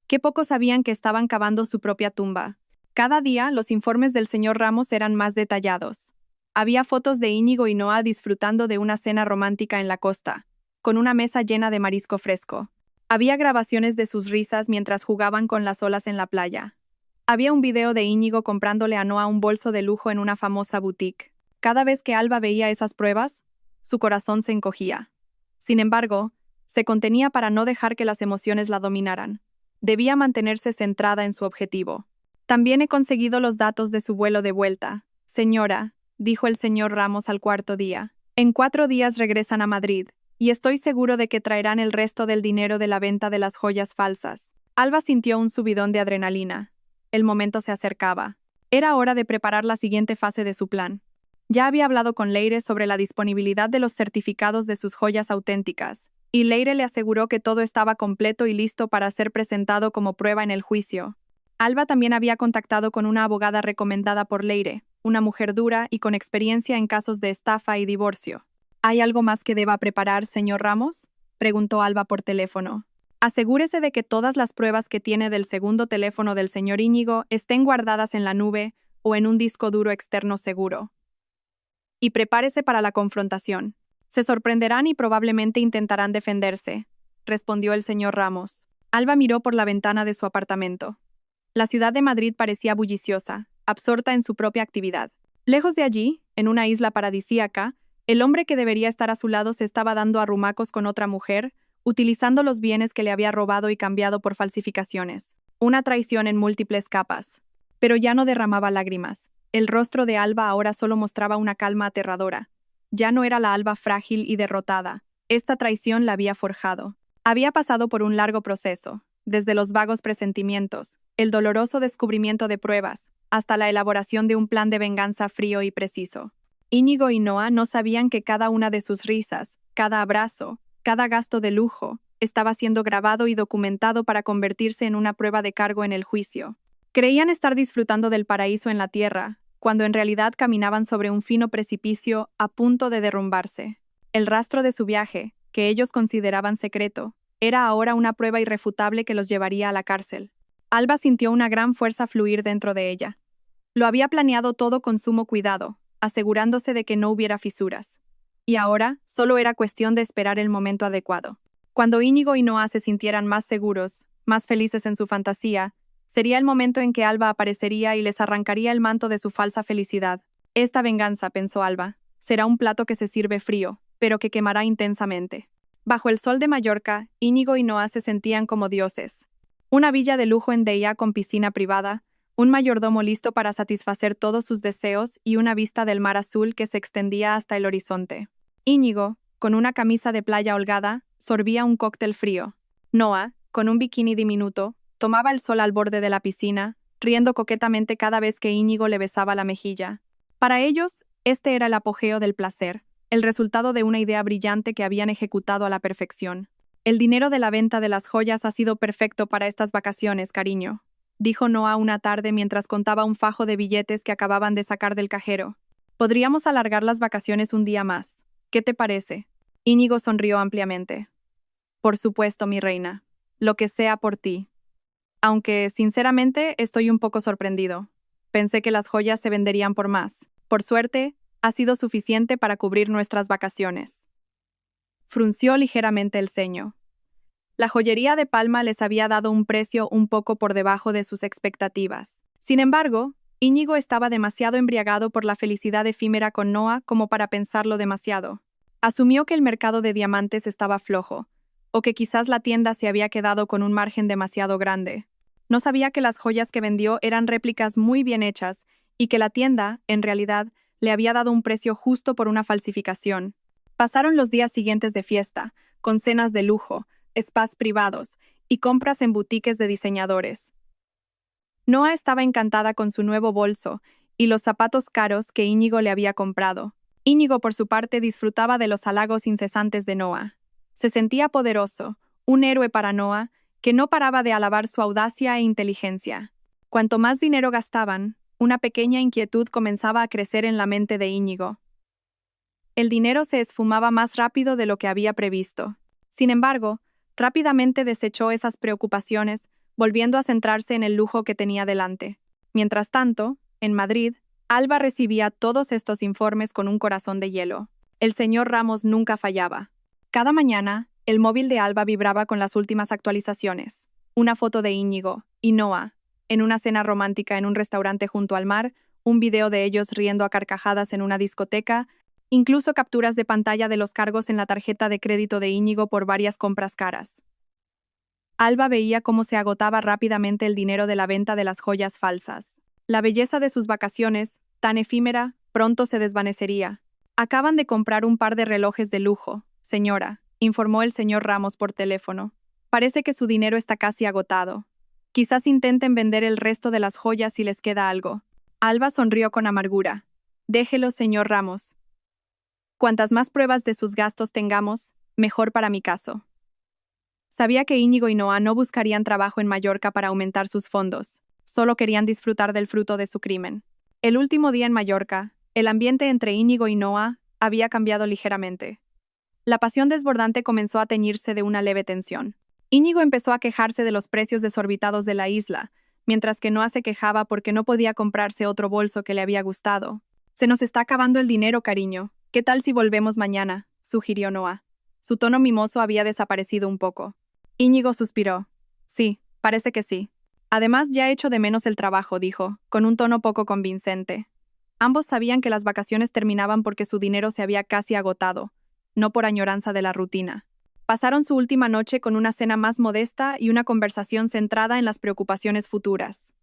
Qué pocos sabían que estaban cavando su propia tumba. Cada día, los informes del señor Ramos eran más detallados. Había fotos de Íñigo y Noa disfrutando de una cena romántica en la costa, con una mesa llena de marisco fresco. Había grabaciones de sus risas mientras jugaban con las olas en la playa. Había un video de Íñigo comprándole a Noa un bolso de lujo en una famosa boutique. Cada vez que Alba veía esas pruebas, su corazón se encogía. Sin embargo, se contenía para no dejar que las emociones la dominaran. Debía mantenerse centrada en su objetivo. También he conseguido los datos de su vuelo de vuelta. Señora, dijo el señor Ramos al cuarto día. En 4 días regresan a Madrid, y estoy seguro de que traerán el resto del dinero de la venta de las joyas falsas. Alba sintió un subidón de adrenalina. El momento se acercaba. Era hora de preparar la siguiente fase de su plan. Ya había hablado con Leire sobre la disponibilidad de los certificados de sus joyas auténticas, y Leire le aseguró que todo estaba completo y listo para ser presentado como prueba en el juicio. Alba también había contactado con una abogada recomendada por Leire, una mujer dura y con experiencia en casos de estafa y divorcio. ¿Hay algo más que deba preparar, señor Ramos?, preguntó Alba por teléfono. Asegúrese de que todas las pruebas que tiene del segundo teléfono del señor Íñigo estén guardadas en la nube o en un disco duro externo seguro. Y prepárese para la confrontación. Se sorprenderán y probablemente intentarán defenderse, respondió el señor Ramos. Alba miró por la ventana de su apartamento. La ciudad de Madrid parecía bulliciosa, absorta en su propia actividad. Lejos de allí, en una isla paradisíaca, el hombre que debería estar a su lado se estaba dando arrumacos con otra mujer, utilizando los bienes que le había robado y cambiado por falsificaciones. Una traición en múltiples capas. Pero ya no derramaba lágrimas. El rostro de Alba ahora solo mostraba una calma aterradora. Ya no era la Alba frágil y derrotada. Esta traición la había forjado. Había pasado por un largo proceso, desde los vagos presentimientos, el doloroso descubrimiento de pruebas, hasta la elaboración de un plan de venganza frío y preciso. Íñigo y Noa no sabían que cada una de sus risas, cada abrazo, cada gasto de lujo, estaba siendo grabado y documentado para convertirse en una prueba de cargo en el juicio. Creían estar disfrutando del paraíso en la tierra, cuando en realidad caminaban sobre un fino precipicio a punto de derrumbarse. El rastro de su viaje, que ellos consideraban secreto, era ahora una prueba irrefutable que los llevaría a la cárcel. Alba sintió una gran fuerza fluir dentro de ella. Lo había planeado todo con sumo cuidado, asegurándose de que no hubiera fisuras. Y ahora, solo era cuestión de esperar el momento adecuado. Cuando Íñigo y Noa se sintieran más seguros, más felices en su fantasía, sería el momento en que Alba aparecería y les arrancaría el manto de su falsa felicidad. Esta venganza, pensó Alba, será un plato que se sirve frío, pero que quemará intensamente. Bajo el sol de Mallorca, Íñigo y Noa se sentían como dioses. Una villa de lujo en Deià con piscina privada, un mayordomo listo para satisfacer todos sus deseos y una vista del mar azul que se extendía hasta el horizonte. Íñigo, con una camisa de playa holgada, sorbía un cóctel frío. Noa, con un bikini diminuto, tomaba el sol al borde de la piscina, riendo coquetamente cada vez que Íñigo le besaba la mejilla. Para ellos, este era el apogeo del placer, el resultado de una idea brillante que habían ejecutado a la perfección. El dinero de la venta de las joyas ha sido perfecto para estas vacaciones, cariño, dijo Noa una tarde mientras contaba un fajo de billetes que acababan de sacar del cajero. Podríamos alargar las vacaciones un día más. ¿Qué te parece? Íñigo sonrió ampliamente. Por supuesto, mi reina. Lo que sea por ti. Aunque, sinceramente, estoy un poco sorprendido. Pensé que las joyas se venderían por más. Por suerte, ha sido suficiente para cubrir nuestras vacaciones. Frunció ligeramente el ceño. La joyería de Palma les había dado un precio un poco por debajo de sus expectativas. Sin embargo, Íñigo estaba demasiado embriagado por la felicidad efímera con Noa como para pensarlo demasiado. Asumió que el mercado de diamantes estaba flojo, o que quizás la tienda se había quedado con un margen demasiado grande. No sabía que las joyas que vendió eran réplicas muy bien hechas y que la tienda, en realidad, le había dado un precio justo por una falsificación. Pasaron los días siguientes de fiesta, con cenas de lujo, spas privados y compras en boutiques de diseñadores. Noa estaba encantada con su nuevo bolso y los zapatos caros que Íñigo le había comprado. Íñigo, por su parte, disfrutaba de los halagos incesantes de Noa. Se sentía poderoso, un héroe para Noa, que no paraba de alabar su audacia e inteligencia. Cuanto más dinero gastaban, una pequeña inquietud comenzaba a crecer en la mente de Íñigo. El dinero se esfumaba más rápido de lo que había previsto. Sin embargo, rápidamente desechó esas preocupaciones, volviendo a centrarse en el lujo que tenía delante. Mientras tanto, en Madrid, Alba recibía todos estos informes con un corazón de hielo. El señor Ramos nunca fallaba. Cada mañana, el móvil de Alba vibraba con las últimas actualizaciones. Una foto de Íñigo y Noa, en una cena romántica en un restaurante junto al mar, un video de ellos riendo a carcajadas en una discoteca, incluso capturas de pantalla de los cargos en la tarjeta de crédito de Íñigo por varias compras caras. Alba veía cómo se agotaba rápidamente el dinero de la venta de las joyas falsas. La belleza de sus vacaciones, tan efímera, pronto se desvanecería. Acaban de comprar un par de relojes de lujo, señora, informó el señor Ramos por teléfono. Parece que su dinero está casi agotado. Quizás intenten vender el resto de las joyas si les queda algo. Alba sonrió con amargura. Déjelo, señor Ramos. Cuantas más pruebas de sus gastos tengamos, mejor para mi caso. Sabía que Íñigo y Noa no buscarían trabajo en Mallorca para aumentar sus fondos, solo querían disfrutar del fruto de su crimen. El último día en Mallorca, el ambiente entre Íñigo y Noa había cambiado ligeramente. La pasión desbordante comenzó a teñirse de una leve tensión. Íñigo empezó a quejarse de los precios desorbitados de la isla, mientras que Noa se quejaba porque no podía comprarse otro bolso que le había gustado. Se nos está acabando el dinero, cariño. ¿Qué tal si volvemos mañana?, sugirió Noa. Su tono mimoso había desaparecido un poco. Íñigo suspiró. Sí, parece que sí. Además, ya echo de menos el trabajo, dijo, con un tono poco convincente. Ambos sabían que las vacaciones terminaban porque su dinero se había casi agotado, no por añoranza de la rutina. Pasaron su última noche con una cena más modesta y una conversación centrada en las preocupaciones futuras.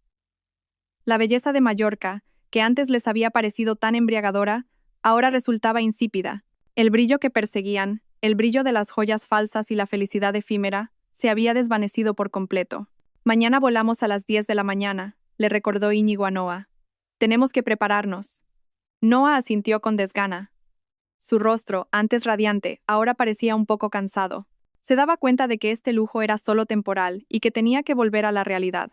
La belleza de Mallorca, que antes les había parecido tan embriagadora, ahora resultaba insípida. El brillo que perseguían, el brillo de las joyas falsas y la felicidad efímera, se había desvanecido por completo. Mañana volamos a las 10 de la mañana, le recordó Íñigo a Noa. Tenemos que prepararnos. Noa asintió con desgana. Su rostro, antes radiante, ahora parecía un poco cansado. Se daba cuenta de que este lujo era solo temporal y que tenía que volver a la realidad.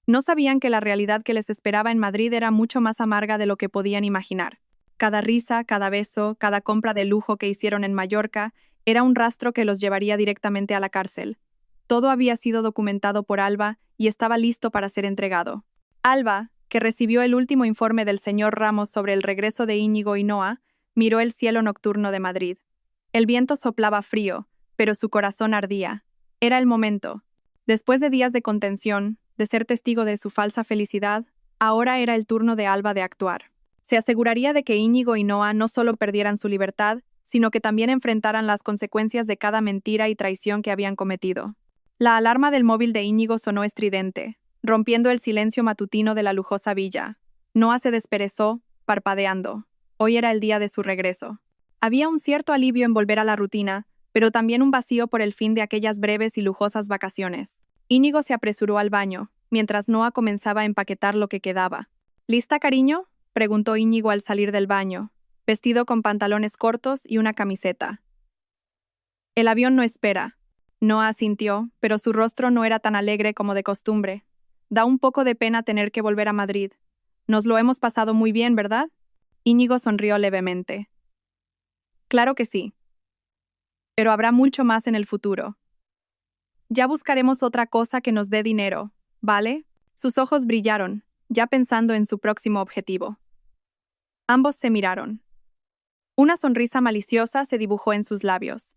No sabían que la realidad que les esperaba en Madrid era mucho más amarga de lo que podían imaginar. Cada risa, cada beso, cada compra de lujo que hicieron en Mallorca era un rastro que los llevaría directamente a la cárcel. Todo había sido documentado por Alba y estaba listo para ser entregado. Alba, que recibió el último informe del señor Ramos sobre el regreso de Íñigo y Noa, miró el cielo nocturno de Madrid. El viento soplaba frío, pero su corazón ardía. Era el momento. Después de días de contención, de ser testigo de su falsa felicidad, ahora era el turno de Alba de actuar. Se aseguraría de que Íñigo y Noa no solo perdieran su libertad, sino que también enfrentaran las consecuencias de cada mentira y traición que habían cometido. La alarma del móvil de Íñigo sonó estridente, rompiendo el silencio matutino de la lujosa villa. Noa se desperezó, parpadeando. Hoy era el día de su regreso. Había un cierto alivio en volver a la rutina, pero también un vacío por el fin de aquellas breves y lujosas vacaciones. Íñigo se apresuró al baño, mientras Noa comenzaba a empaquetar lo que quedaba. ¿Lista, cariño?, preguntó Íñigo al salir del baño, vestido con pantalones cortos y una camiseta. El avión no espera. Noa asintió, pero su rostro no era tan alegre como de costumbre. Da un poco de pena tener que volver a Madrid. Nos lo hemos pasado muy bien, ¿verdad? Íñigo sonrió levemente. Claro que sí. Pero habrá mucho más en el futuro. Ya buscaremos otra cosa que nos dé dinero, ¿vale? Sus ojos brillaron, ya pensando en su próximo objetivo. Ambos se miraron. Una sonrisa maliciosa se dibujó en sus labios.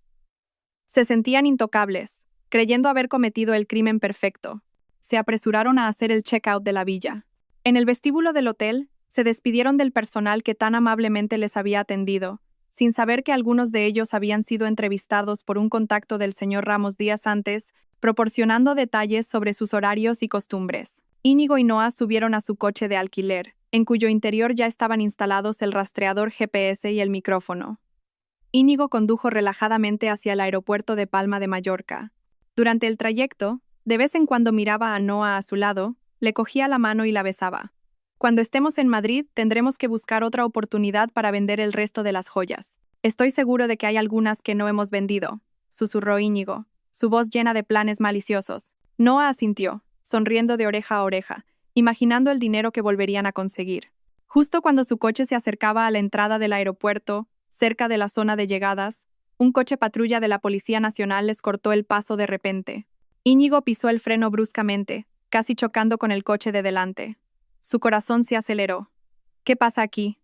Se sentían intocables, creyendo haber cometido el crimen perfecto. Se apresuraron a hacer el check-out de la villa. En el vestíbulo del hotel, se despidieron del personal que tan amablemente les había atendido, sin saber que algunos de ellos habían sido entrevistados por un contacto del señor Ramos días antes, proporcionando detalles sobre sus horarios y costumbres. Íñigo y Noa subieron a su coche de alquiler, en cuyo interior ya estaban instalados el rastreador GPS y el micrófono. Íñigo condujo relajadamente hacia el aeropuerto de Palma de Mallorca. Durante el trayecto, de vez en cuando miraba a Noa a su lado, le cogía la mano y la besaba. Cuando estemos en Madrid, tendremos que buscar otra oportunidad para vender el resto de las joyas. Estoy seguro de que hay algunas que no hemos vendido, susurró Íñigo, su voz llena de planes maliciosos. Noa asintió, sonriendo de oreja a oreja, imaginando el dinero que volverían a conseguir. Justo cuando su coche se acercaba a la entrada del aeropuerto, cerca de la zona de llegadas, un coche patrulla de la Policía Nacional les cortó el paso de repente. Íñigo pisó el freno bruscamente, casi chocando con el coche de delante. Su corazón se aceleró. ¿Qué pasa aquí?,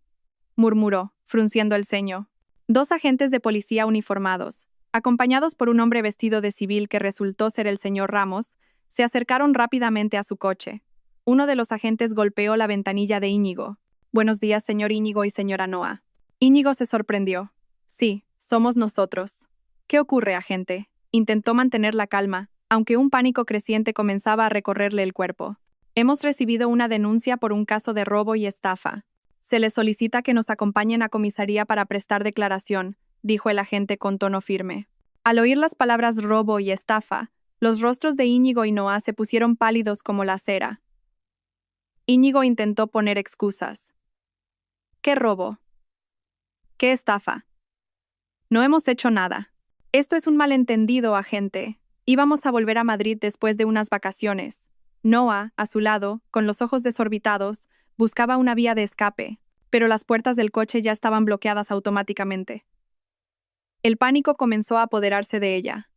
murmuró, frunciendo el ceño. Dos agentes de policía uniformados, acompañados por un hombre vestido de civil que resultó ser el señor Ramos, se acercaron rápidamente a su coche. Uno de los agentes golpeó la ventanilla de Íñigo. Buenos días, señor Íñigo y señora Noa. Íñigo se sorprendió. Sí, somos nosotros. ¿Qué ocurre, agente? Intentó mantener la calma, aunque un pánico creciente comenzaba a recorrerle el cuerpo. Hemos recibido una denuncia por un caso de robo y estafa. Se les solicita que nos acompañen a comisaría para prestar declaración, dijo el agente con tono firme. Al oír las palabras robo y estafa, los rostros de Íñigo y Noa se pusieron pálidos como la cera. Íñigo intentó poner excusas. ¿Qué robo? ¿Qué estafa? No hemos hecho nada. Esto es un malentendido, agente. Íbamos a volver a Madrid después de unas vacaciones. Noah, a su lado, con los ojos desorbitados, buscaba una vía de escape, pero las puertas del coche ya estaban bloqueadas automáticamente. El pánico comenzó a apoderarse de ella.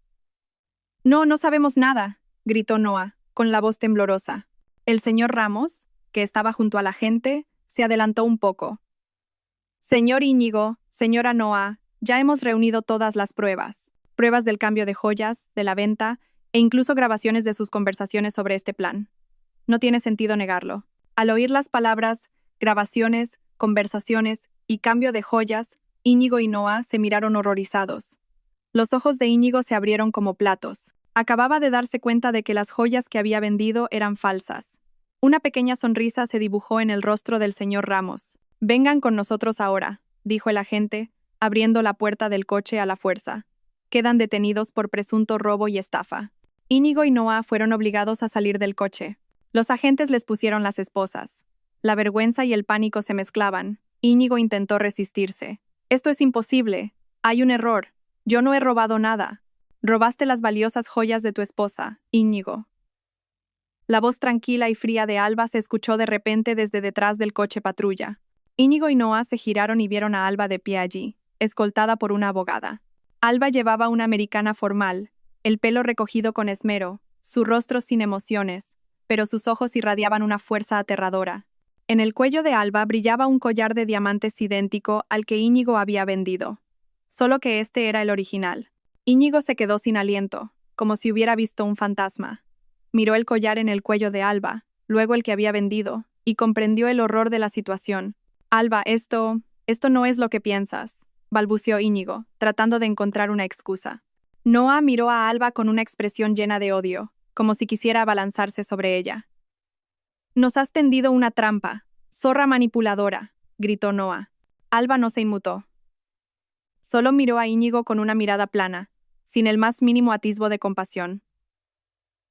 No, no sabemos nada, gritó Noah, con la voz temblorosa. El señor Ramos, que estaba junto a la gente, se adelantó un poco. Señor Íñigo, señora Noah, ya hemos reunido todas las pruebas. Pruebas del cambio de joyas, de la venta, e incluso grabaciones de sus conversaciones sobre este plan. No tiene sentido negarlo. Al oír las palabras, grabaciones, conversaciones y cambio de joyas, Íñigo y Noah se miraron horrorizados. Los ojos de Íñigo se abrieron como platos. Acababa de darse cuenta de que las joyas que había vendido eran falsas. Una pequeña sonrisa se dibujó en el rostro del señor Ramos. Vengan con nosotros ahora, dijo el agente, abriendo la puerta del coche a la fuerza. Quedan detenidos por presunto robo y estafa. Íñigo y Noah fueron obligados a salir del coche. Los agentes les pusieron las esposas. La vergüenza y el pánico se mezclaban. Íñigo intentó resistirse. Esto es imposible. Hay un error. Yo no he robado nada. Robaste las valiosas joyas de tu esposa, Íñigo. La voz tranquila y fría de Alba se escuchó de repente desde detrás del coche patrulla. Íñigo y Noah se giraron y vieron a Alba de pie allí, escoltada por una abogada. Alba llevaba una americana formal, el pelo recogido con esmero, su rostro sin emociones, pero sus ojos irradiaban una fuerza aterradora. En el cuello de Alba brillaba un collar de diamantes idéntico al que Íñigo había vendido. Solo que este era el original. Íñigo se quedó sin aliento, como si hubiera visto un fantasma. Miró el collar en el cuello de Alba, luego el que había vendido, y comprendió el horror de la situación. Alba, esto no es lo que piensas, balbuceó Íñigo, tratando de encontrar una excusa. Noah miró a Alba con una expresión llena de odio, como si quisiera abalanzarse sobre ella. Nos has tendido una trampa, zorra manipuladora, gritó Noah. Alba no se inmutó. Solo miró a Íñigo con una mirada plana, sin el más mínimo atisbo de compasión.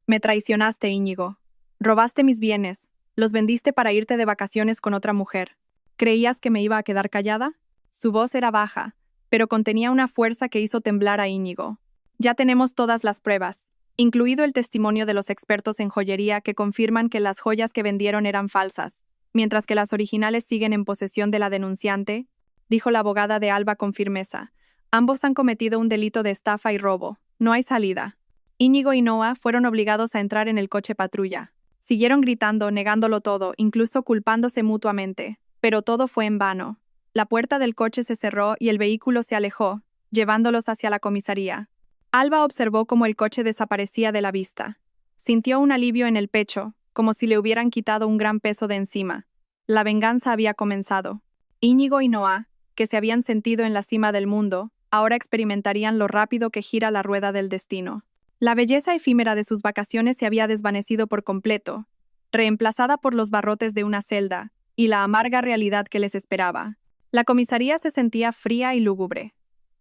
Me traicionaste, Íñigo. Robaste mis bienes, los vendiste para irte de vacaciones con otra mujer. ¿Creías que me iba a quedar callada? Su voz era baja, pero contenía una fuerza que hizo temblar a Íñigo. Ya tenemos todas las pruebas, incluido el testimonio de los expertos en joyería que confirman que las joyas que vendieron eran falsas, mientras que las originales siguen en posesión de la denunciante, dijo la abogada de Alba con firmeza. Ambos han cometido un delito de estafa y robo. No hay salida. Íñigo y Noah fueron obligados a entrar en el coche patrulla. Siguieron gritando, negándolo todo, incluso culpándose mutuamente. Pero todo fue en vano. La puerta del coche se cerró y el vehículo se alejó, llevándolos hacia la comisaría. Alba observó cómo el coche desaparecía de la vista. Sintió un alivio en el pecho, como si le hubieran quitado un gran peso de encima. La venganza había comenzado. Íñigo y Noah, que se habían sentido en la cima del mundo, ahora experimentarían lo rápido que gira la rueda del destino. La belleza efímera de sus vacaciones se había desvanecido por completo, reemplazada por los barrotes de una celda y la amarga realidad que les esperaba. La comisaría se sentía fría y lúgubre,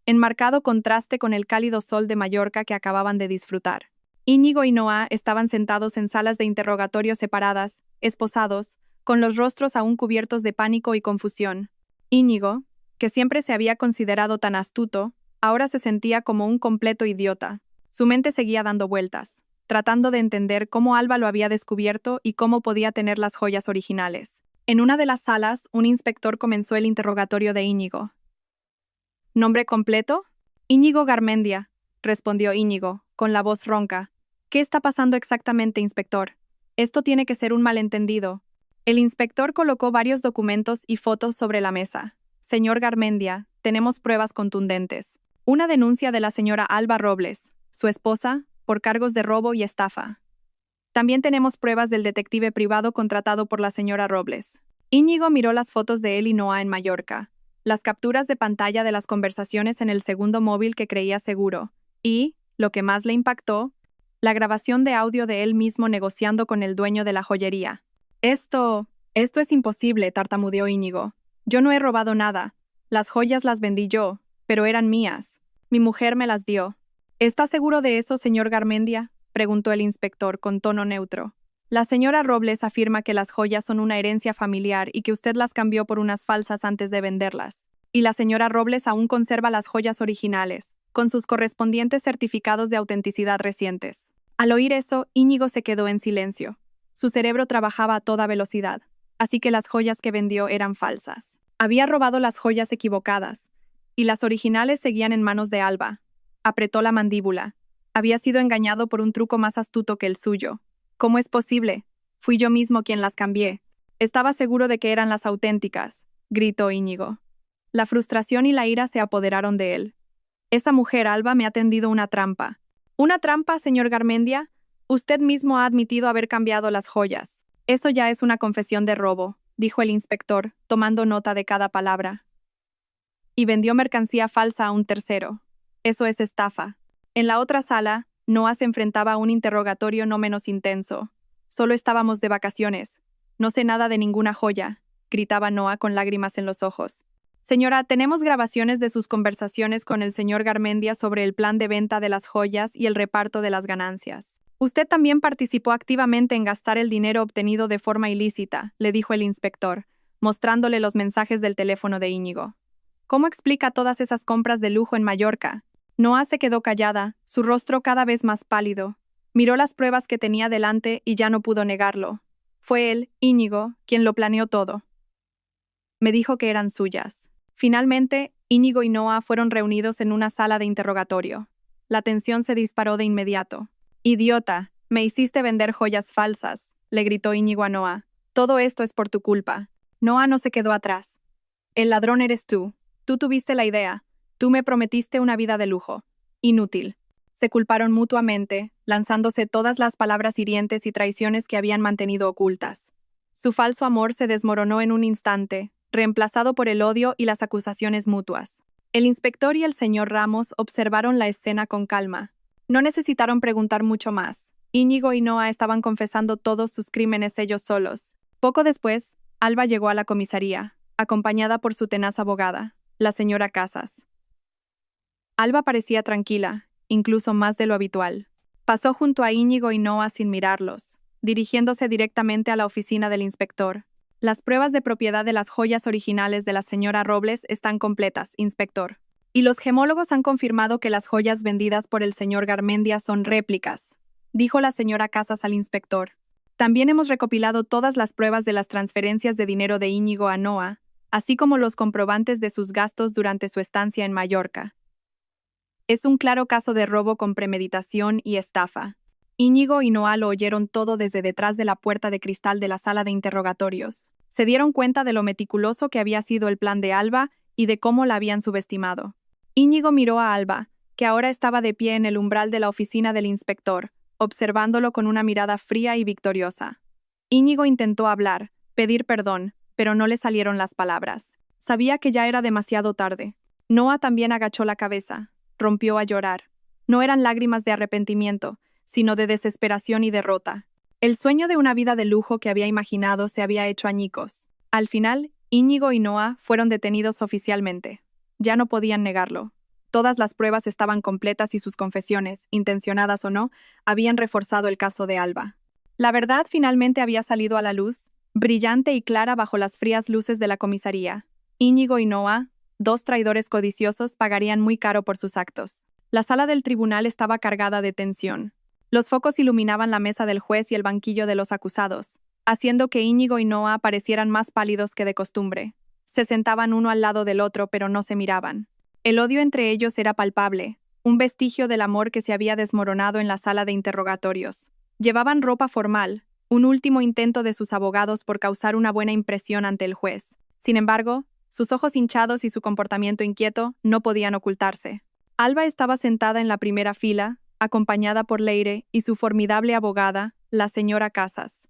en marcado contraste con el cálido sol de Mallorca que acababan de disfrutar. Íñigo y Noah estaban sentados en salas de interrogatorio separadas, esposados, con los rostros aún cubiertos de pánico y confusión. Íñigo, que siempre se había considerado tan astuto, ahora se sentía como un completo idiota. Su mente seguía dando vueltas, tratando de entender cómo Alba lo había descubierto y cómo podía tener las joyas originales. En una de las salas, un inspector comenzó el interrogatorio de Íñigo. ¿Nombre completo? Íñigo Garmendia, respondió Íñigo, con la voz ronca. ¿Qué está pasando exactamente, inspector? Esto tiene que ser un malentendido. El inspector colocó varios documentos y fotos sobre la mesa. Señor Garmendia, tenemos pruebas contundentes. Una denuncia de la señora Alba Robles, su esposa, por cargos de robo y estafa. También tenemos pruebas del detective privado contratado por la señora Robles. Íñigo miró las fotos de él y Noah en Mallorca, las capturas de pantalla de las conversaciones en el segundo móvil que creía seguro, y, lo que más le impactó, la grabación de audio de él mismo negociando con el dueño de la joyería. Esto es imposible, tartamudeó Íñigo. Yo no he robado nada. Las joyas las vendí yo, pero eran mías. Mi mujer me las dio. ¿Está seguro de eso, señor Garmendia?, preguntó el inspector con tono neutro. La señora Robles afirma que las joyas son una herencia familiar y que usted las cambió por unas falsas antes de venderlas. Y la señora Robles aún conserva las joyas originales, con sus correspondientes certificados de autenticidad recientes. Al oír eso, Íñigo se quedó en silencio. Su cerebro trabajaba a toda velocidad, así que las joyas que vendió eran falsas. Había robado las joyas equivocadas, y las originales seguían en manos de Alba. Apretó la mandíbula. Había sido engañado por un truco más astuto que el suyo. ¿Cómo es posible? Fui yo mismo quien las cambié. Estaba seguro de que eran las auténticas, gritó Íñigo. La frustración y la ira se apoderaron de él. Esa mujer, Alba, me ha tendido una trampa. ¿Una trampa, señor Garmendia? Usted mismo ha admitido haber cambiado las joyas. Eso ya es una confesión de robo, dijo el inspector, tomando nota de cada palabra. Y vendió mercancía falsa a un tercero. Eso es estafa. En la otra sala, Noah se enfrentaba a un interrogatorio no menos intenso. Solo estábamos de vacaciones. No sé nada de ninguna joya, gritaba Noah con lágrimas en los ojos. Señora, tenemos grabaciones de sus conversaciones con el señor Garmendia sobre el plan de venta de las joyas y el reparto de las ganancias. Usted también participó activamente en gastar el dinero obtenido de forma ilícita, le dijo el inspector, mostrándole los mensajes del teléfono de Íñigo. ¿Cómo explica todas esas compras de lujo en Mallorca? Noah se quedó callada, su rostro cada vez más pálido. Miró las pruebas que tenía delante y ya no pudo negarlo. Fue él, Íñigo, quien lo planeó todo. Me dijo que eran suyas. Finalmente, Íñigo y Noah fueron reunidos en una sala de interrogatorio. La tensión se disparó de inmediato. «Idiota, me hiciste vender joyas falsas», le gritó Íñigo a Noah. «Todo esto es por tu culpa». Noah no se quedó atrás. «El ladrón eres tú. Tú tuviste la idea. Tú me prometiste una vida de lujo. Inútil». Se culparon mutuamente, lanzándose todas las palabras hirientes y traiciones que habían mantenido ocultas. Su falso amor se desmoronó en un instante, reemplazado por el odio y las acusaciones mutuas. El inspector y el señor Ramos observaron la escena con calma. No necesitaron preguntar mucho más. Íñigo y Noah estaban confesando todos sus crímenes ellos solos. Poco después, Alba llegó a la comisaría, acompañada por su tenaz abogada, la señora Casas. Alba parecía tranquila, incluso más de lo habitual. Pasó junto a Íñigo y Noah sin mirarlos, dirigiéndose directamente a la oficina del inspector. Las pruebas de propiedad de las joyas originales de la señora Robles están completas, inspector. Y los gemólogos han confirmado que las joyas vendidas por el señor Garmendia son réplicas, dijo la señora Casas al inspector. También hemos recopilado todas las pruebas de las transferencias de dinero de Íñigo a Noah, así como los comprobantes de sus gastos durante su estancia en Mallorca. Es un claro caso de robo con premeditación y estafa. Íñigo y Noah lo oyeron todo desde detrás de la puerta de cristal de la sala de interrogatorios. Se dieron cuenta de lo meticuloso que había sido el plan de Alba y de cómo la habían subestimado. Íñigo miró a Alba, que ahora estaba de pie en el umbral de la oficina del inspector, observándolo con una mirada fría y victoriosa. Íñigo intentó hablar, pedir perdón, pero no le salieron las palabras. Sabía que ya era demasiado tarde. Noah también agachó la cabeza, rompió a llorar. No eran lágrimas de arrepentimiento, sino de desesperación y derrota. El sueño de una vida de lujo que había imaginado se había hecho añicos. Al final, Íñigo y Noah fueron detenidos oficialmente. Ya no podían negarlo. Todas las pruebas estaban completas y sus confesiones, intencionadas o no, habían reforzado el caso de Alba. La verdad finalmente había salido a la luz, brillante y clara bajo las frías luces de la comisaría. Íñigo y Noah, dos traidores codiciosos, pagarían muy caro por sus actos. La sala del tribunal estaba cargada de tensión. Los focos iluminaban la mesa del juez y el banquillo de los acusados, haciendo que Íñigo y Noah parecieran más pálidos que de costumbre. Se sentaban uno al lado del otro, pero no se miraban. El odio entre ellos era palpable, un vestigio del amor que se había desmoronado en la sala de interrogatorios. Llevaban ropa formal, un último intento de sus abogados por causar una buena impresión ante el juez. Sin embargo, sus ojos hinchados y su comportamiento inquieto no podían ocultarse. Alba estaba sentada en la primera fila, acompañada por Leire y su formidable abogada, la señora Casas.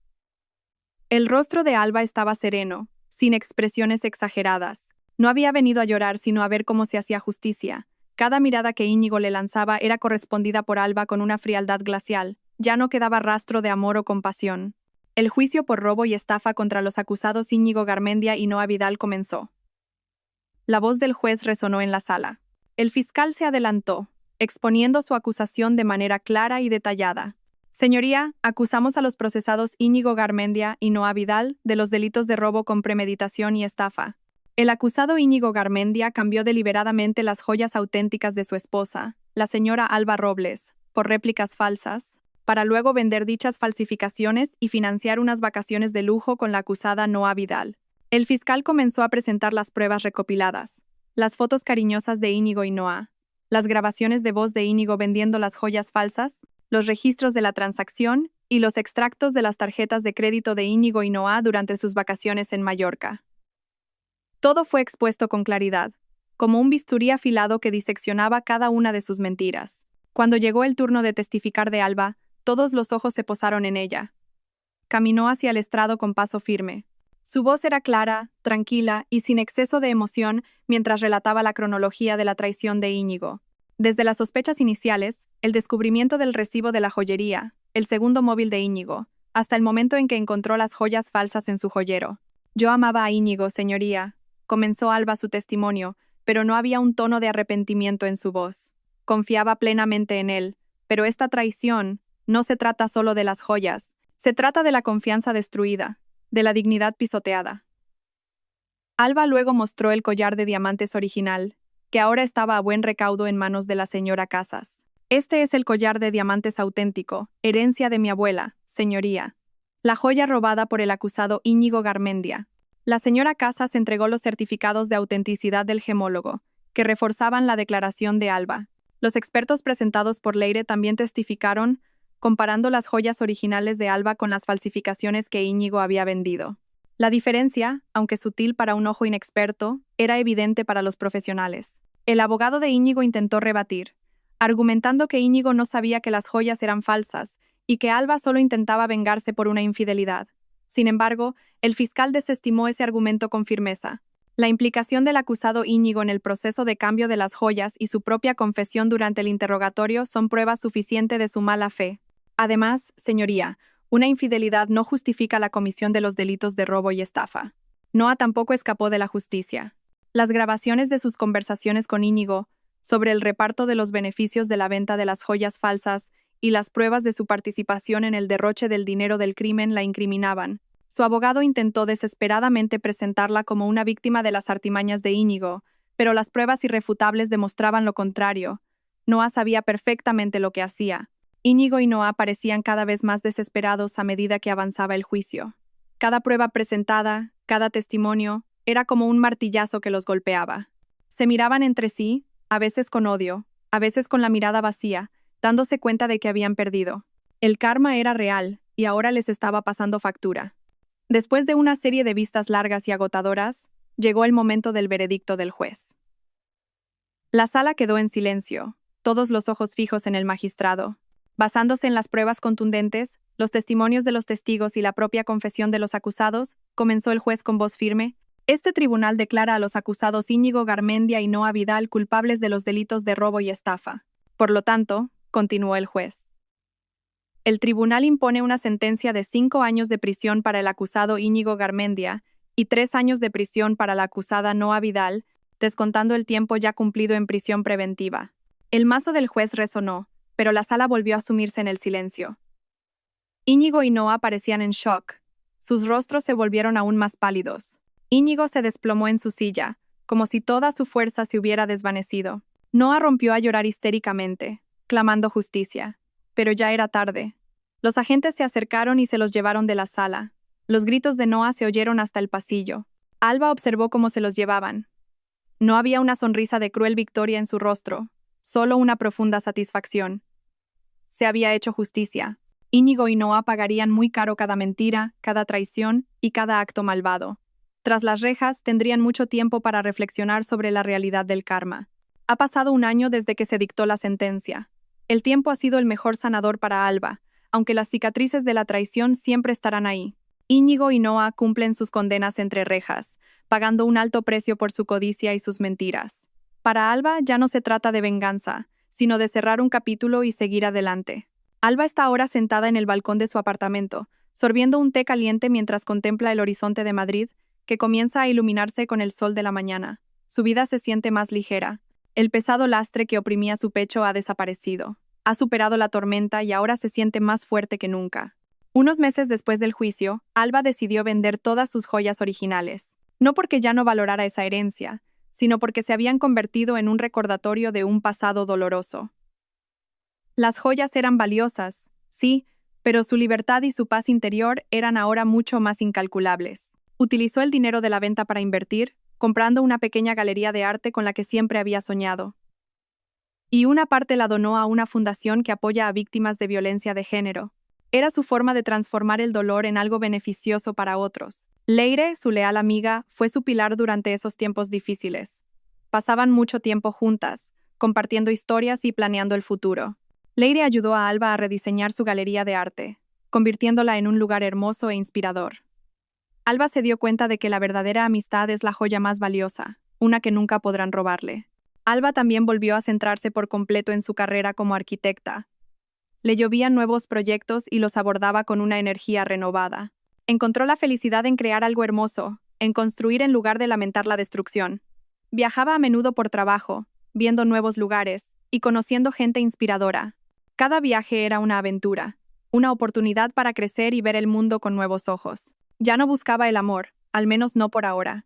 El rostro de Alba estaba sereno, sin expresiones exageradas. No había venido a llorar, sino a ver cómo se hacía justicia. Cada mirada que Íñigo le lanzaba era correspondida por Alba con una frialdad glacial. Ya no quedaba rastro de amor o compasión. El juicio por robo y estafa contra los acusados Íñigo Garmendia y Noah Vidal comenzó. La voz del juez resonó en la sala. El fiscal se adelantó, exponiendo su acusación de manera clara y detallada. Señoría, acusamos a los procesados Íñigo Garmendia y Noa Vidal de los delitos de robo con premeditación y estafa. El acusado Íñigo Garmendia cambió deliberadamente las joyas auténticas de su esposa, la señora Alba Robles, por réplicas falsas, para luego vender dichas falsificaciones y financiar unas vacaciones de lujo con la acusada Noa Vidal. El fiscal comenzó a presentar las pruebas recopiladas, las fotos cariñosas de Íñigo y Noa, las grabaciones de voz de Íñigo vendiendo las joyas falsas, los registros de la transacción y los extractos de las tarjetas de crédito de Íñigo y Noa durante sus vacaciones en Mallorca. Todo fue expuesto con claridad, como un bisturí afilado que diseccionaba cada una de sus mentiras. Cuando llegó el turno de testificar de Alba, todos los ojos se posaron en ella. Caminó hacia el estrado con paso firme. Su voz era clara, tranquila y sin exceso de emoción mientras relataba la cronología de la traición de Íñigo. Desde las sospechas iniciales, el descubrimiento del recibo de la joyería, el segundo móvil de Íñigo, hasta el momento en que encontró las joyas falsas en su joyero. Yo amaba a Íñigo, señoría, comenzó Alba su testimonio, pero no había un tono de arrepentimiento en su voz. Confiaba plenamente en él, pero esta traición no se trata solo de las joyas, se trata de la confianza destruida, de la dignidad pisoteada. Alba luego mostró el collar de diamantes original, que ahora estaba a buen recaudo en manos de la señora Casas. Este es el collar de diamantes auténtico, herencia de mi abuela, señoría. La joya robada por el acusado Íñigo Garmendia. La señora Casas entregó los certificados de autenticidad del gemólogo, que reforzaban la declaración de Alba. Los expertos presentados por Leire también testificaron, comparando las joyas originales de Alba con las falsificaciones que Íñigo había vendido. La diferencia, aunque sutil para un ojo inexperto, era evidente para los profesionales. El abogado de Íñigo intentó rebatir, argumentando que Íñigo no sabía que las joyas eran falsas y que Alba solo intentaba vengarse por una infidelidad. Sin embargo, el fiscal desestimó ese argumento con firmeza. La implicación del acusado Íñigo en el proceso de cambio de las joyas y su propia confesión durante el interrogatorio son prueba suficiente de su mala fe. Además, señoría, una infidelidad no justifica la comisión de los delitos de robo y estafa. Noa tampoco escapó de la justicia. Las grabaciones de sus conversaciones con Íñigo sobre el reparto de los beneficios de la venta de las joyas falsas y las pruebas de su participación en el derroche del dinero del crimen la incriminaban. Su abogado intentó desesperadamente presentarla como una víctima de las artimañas de Íñigo, pero las pruebas irrefutables demostraban lo contrario. Noa sabía perfectamente lo que hacía. Íñigo y Noa parecían cada vez más desesperados a medida que avanzaba el juicio. Cada prueba presentada, cada testimonio, era como un martillazo que los golpeaba. Se miraban entre sí, a veces con odio, a veces con la mirada vacía, dándose cuenta de que habían perdido. El karma era real, y ahora les estaba pasando factura. Después de una serie de vistas largas y agotadoras, llegó el momento del veredicto del juez. La sala quedó en silencio, todos los ojos fijos en el magistrado. Basándose en las pruebas contundentes, los testimonios de los testigos y la propia confesión de los acusados, comenzó el juez con voz firme. Este tribunal declara a los acusados Íñigo Garmendia y Noa Vidal culpables de los delitos de robo y estafa. Por lo tanto, continuó el juez, el tribunal impone una sentencia de 5 años de prisión para el acusado Íñigo Garmendia y 3 años de prisión para la acusada Noa Vidal, descontando el tiempo ya cumplido en prisión preventiva. El mazo del juez resonó, pero la sala volvió a sumirse en el silencio. Íñigo y Noa parecían en shock. Sus rostros se volvieron aún más pálidos. Íñigo se desplomó en su silla, como si toda su fuerza se hubiera desvanecido. Noa rompió a llorar histéricamente, clamando justicia. Pero ya era tarde. Los agentes se acercaron y se los llevaron de la sala. Los gritos de Noa se oyeron hasta el pasillo. Alba observó cómo se los llevaban. No había una sonrisa de cruel victoria en su rostro, solo una profunda satisfacción. Se había hecho justicia. Íñigo y Noa pagarían muy caro cada mentira, cada traición y cada acto malvado. Tras las rejas, tendrían mucho tiempo para reflexionar sobre la realidad del karma. Ha pasado un año desde que se dictó la sentencia. El tiempo ha sido el mejor sanador para Alba, aunque las cicatrices de la traición siempre estarán ahí. Íñigo y Noa cumplen sus condenas entre rejas, pagando un alto precio por su codicia y sus mentiras. Para Alba ya no se trata de venganza, sino de cerrar un capítulo y seguir adelante. Alba está ahora sentada en el balcón de su apartamento, sorbiendo un té caliente mientras contempla el horizonte de Madrid, que comienza a iluminarse con el sol de la mañana. Su vida se siente más ligera. El pesado lastre que oprimía su pecho ha desaparecido. Ha superado la tormenta y ahora se siente más fuerte que nunca. Unos meses después del juicio, Alba decidió vender todas sus joyas originales. No porque ya no valorara esa herencia, sino porque se habían convertido en un recordatorio de un pasado doloroso. Las joyas eran valiosas, sí, pero su libertad y su paz interior eran ahora mucho más incalculables. Utilizó el dinero de la venta para invertir, comprando una pequeña galería de arte con la que siempre había soñado. Y una parte la donó a una fundación que apoya a víctimas de violencia de género. Era su forma de transformar el dolor en algo beneficioso para otros. Leire, su leal amiga, fue su pilar durante esos tiempos difíciles. Pasaban mucho tiempo juntas, compartiendo historias y planeando el futuro. Leire ayudó a Alba a rediseñar su galería de arte, convirtiéndola en un lugar hermoso e inspirador. Alba se dio cuenta de que la verdadera amistad es la joya más valiosa, una que nunca podrán robarle. Alba también volvió a centrarse por completo en su carrera como arquitecta. Le llovían nuevos proyectos y los abordaba con una energía renovada. Encontró la felicidad en crear algo hermoso, en construir en lugar de lamentar la destrucción. Viajaba a menudo por trabajo, viendo nuevos lugares y conociendo gente inspiradora. Cada viaje era una aventura, una oportunidad para crecer y ver el mundo con nuevos ojos. Ya no buscaba el amor, al menos no por ahora.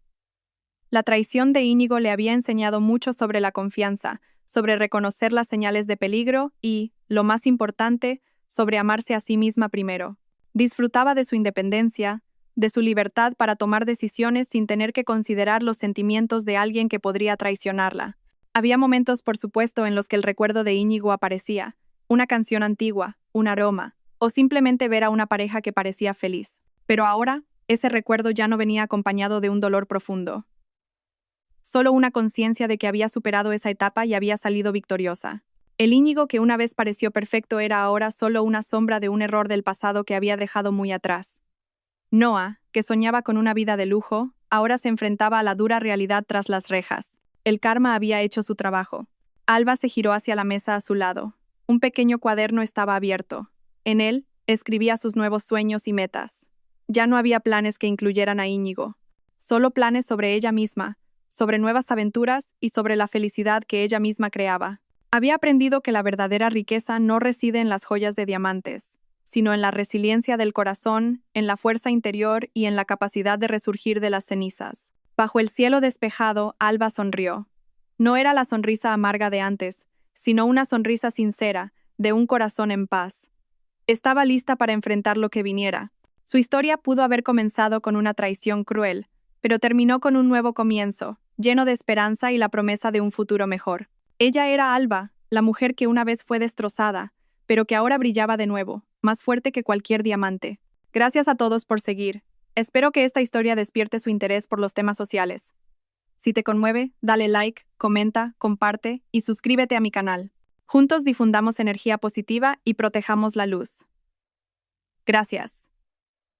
La traición de Íñigo le había enseñado mucho sobre la confianza, sobre reconocer las señales de peligro y, lo más importante, sobre amarse a sí misma primero. Disfrutaba de su independencia, de su libertad para tomar decisiones sin tener que considerar los sentimientos de alguien que podría traicionarla. Había momentos, por supuesto, en los que el recuerdo de Íñigo aparecía, una canción antigua, un aroma, o simplemente ver a una pareja que parecía feliz. Pero ahora, ese recuerdo ya no venía acompañado de un dolor profundo. Solo una conciencia de que había superado esa etapa y había salido victoriosa. El Íñigo que una vez pareció perfecto era ahora solo una sombra de un error del pasado que había dejado muy atrás. Noah, que soñaba con una vida de lujo, ahora se enfrentaba a la dura realidad tras las rejas. El karma había hecho su trabajo. Alba se giró hacia la mesa a su lado. Un pequeño cuaderno estaba abierto. En él, escribía sus nuevos sueños y metas. Ya no había planes que incluyeran a Íñigo. Solo planes sobre ella misma, sobre nuevas aventuras y sobre la felicidad que ella misma creaba. Había aprendido que la verdadera riqueza no reside en las joyas de diamantes, sino en la resiliencia del corazón, en la fuerza interior y en la capacidad de resurgir de las cenizas. Bajo el cielo despejado, Alba sonrió. No era la sonrisa amarga de antes, sino una sonrisa sincera, de un corazón en paz. Estaba lista para enfrentar lo que viniera. Su historia pudo haber comenzado con una traición cruel, pero terminó con un nuevo comienzo, lleno de esperanza y la promesa de un futuro mejor. Ella era Alba, la mujer que una vez fue destrozada, pero que ahora brillaba de nuevo, más fuerte que cualquier diamante. Gracias a todos por seguir. Espero que esta historia despierte su interés por los temas sociales. Si te conmueve, dale like, comenta, comparte y suscríbete a mi canal. Juntos difundamos energía positiva y protejamos la luz. Gracias.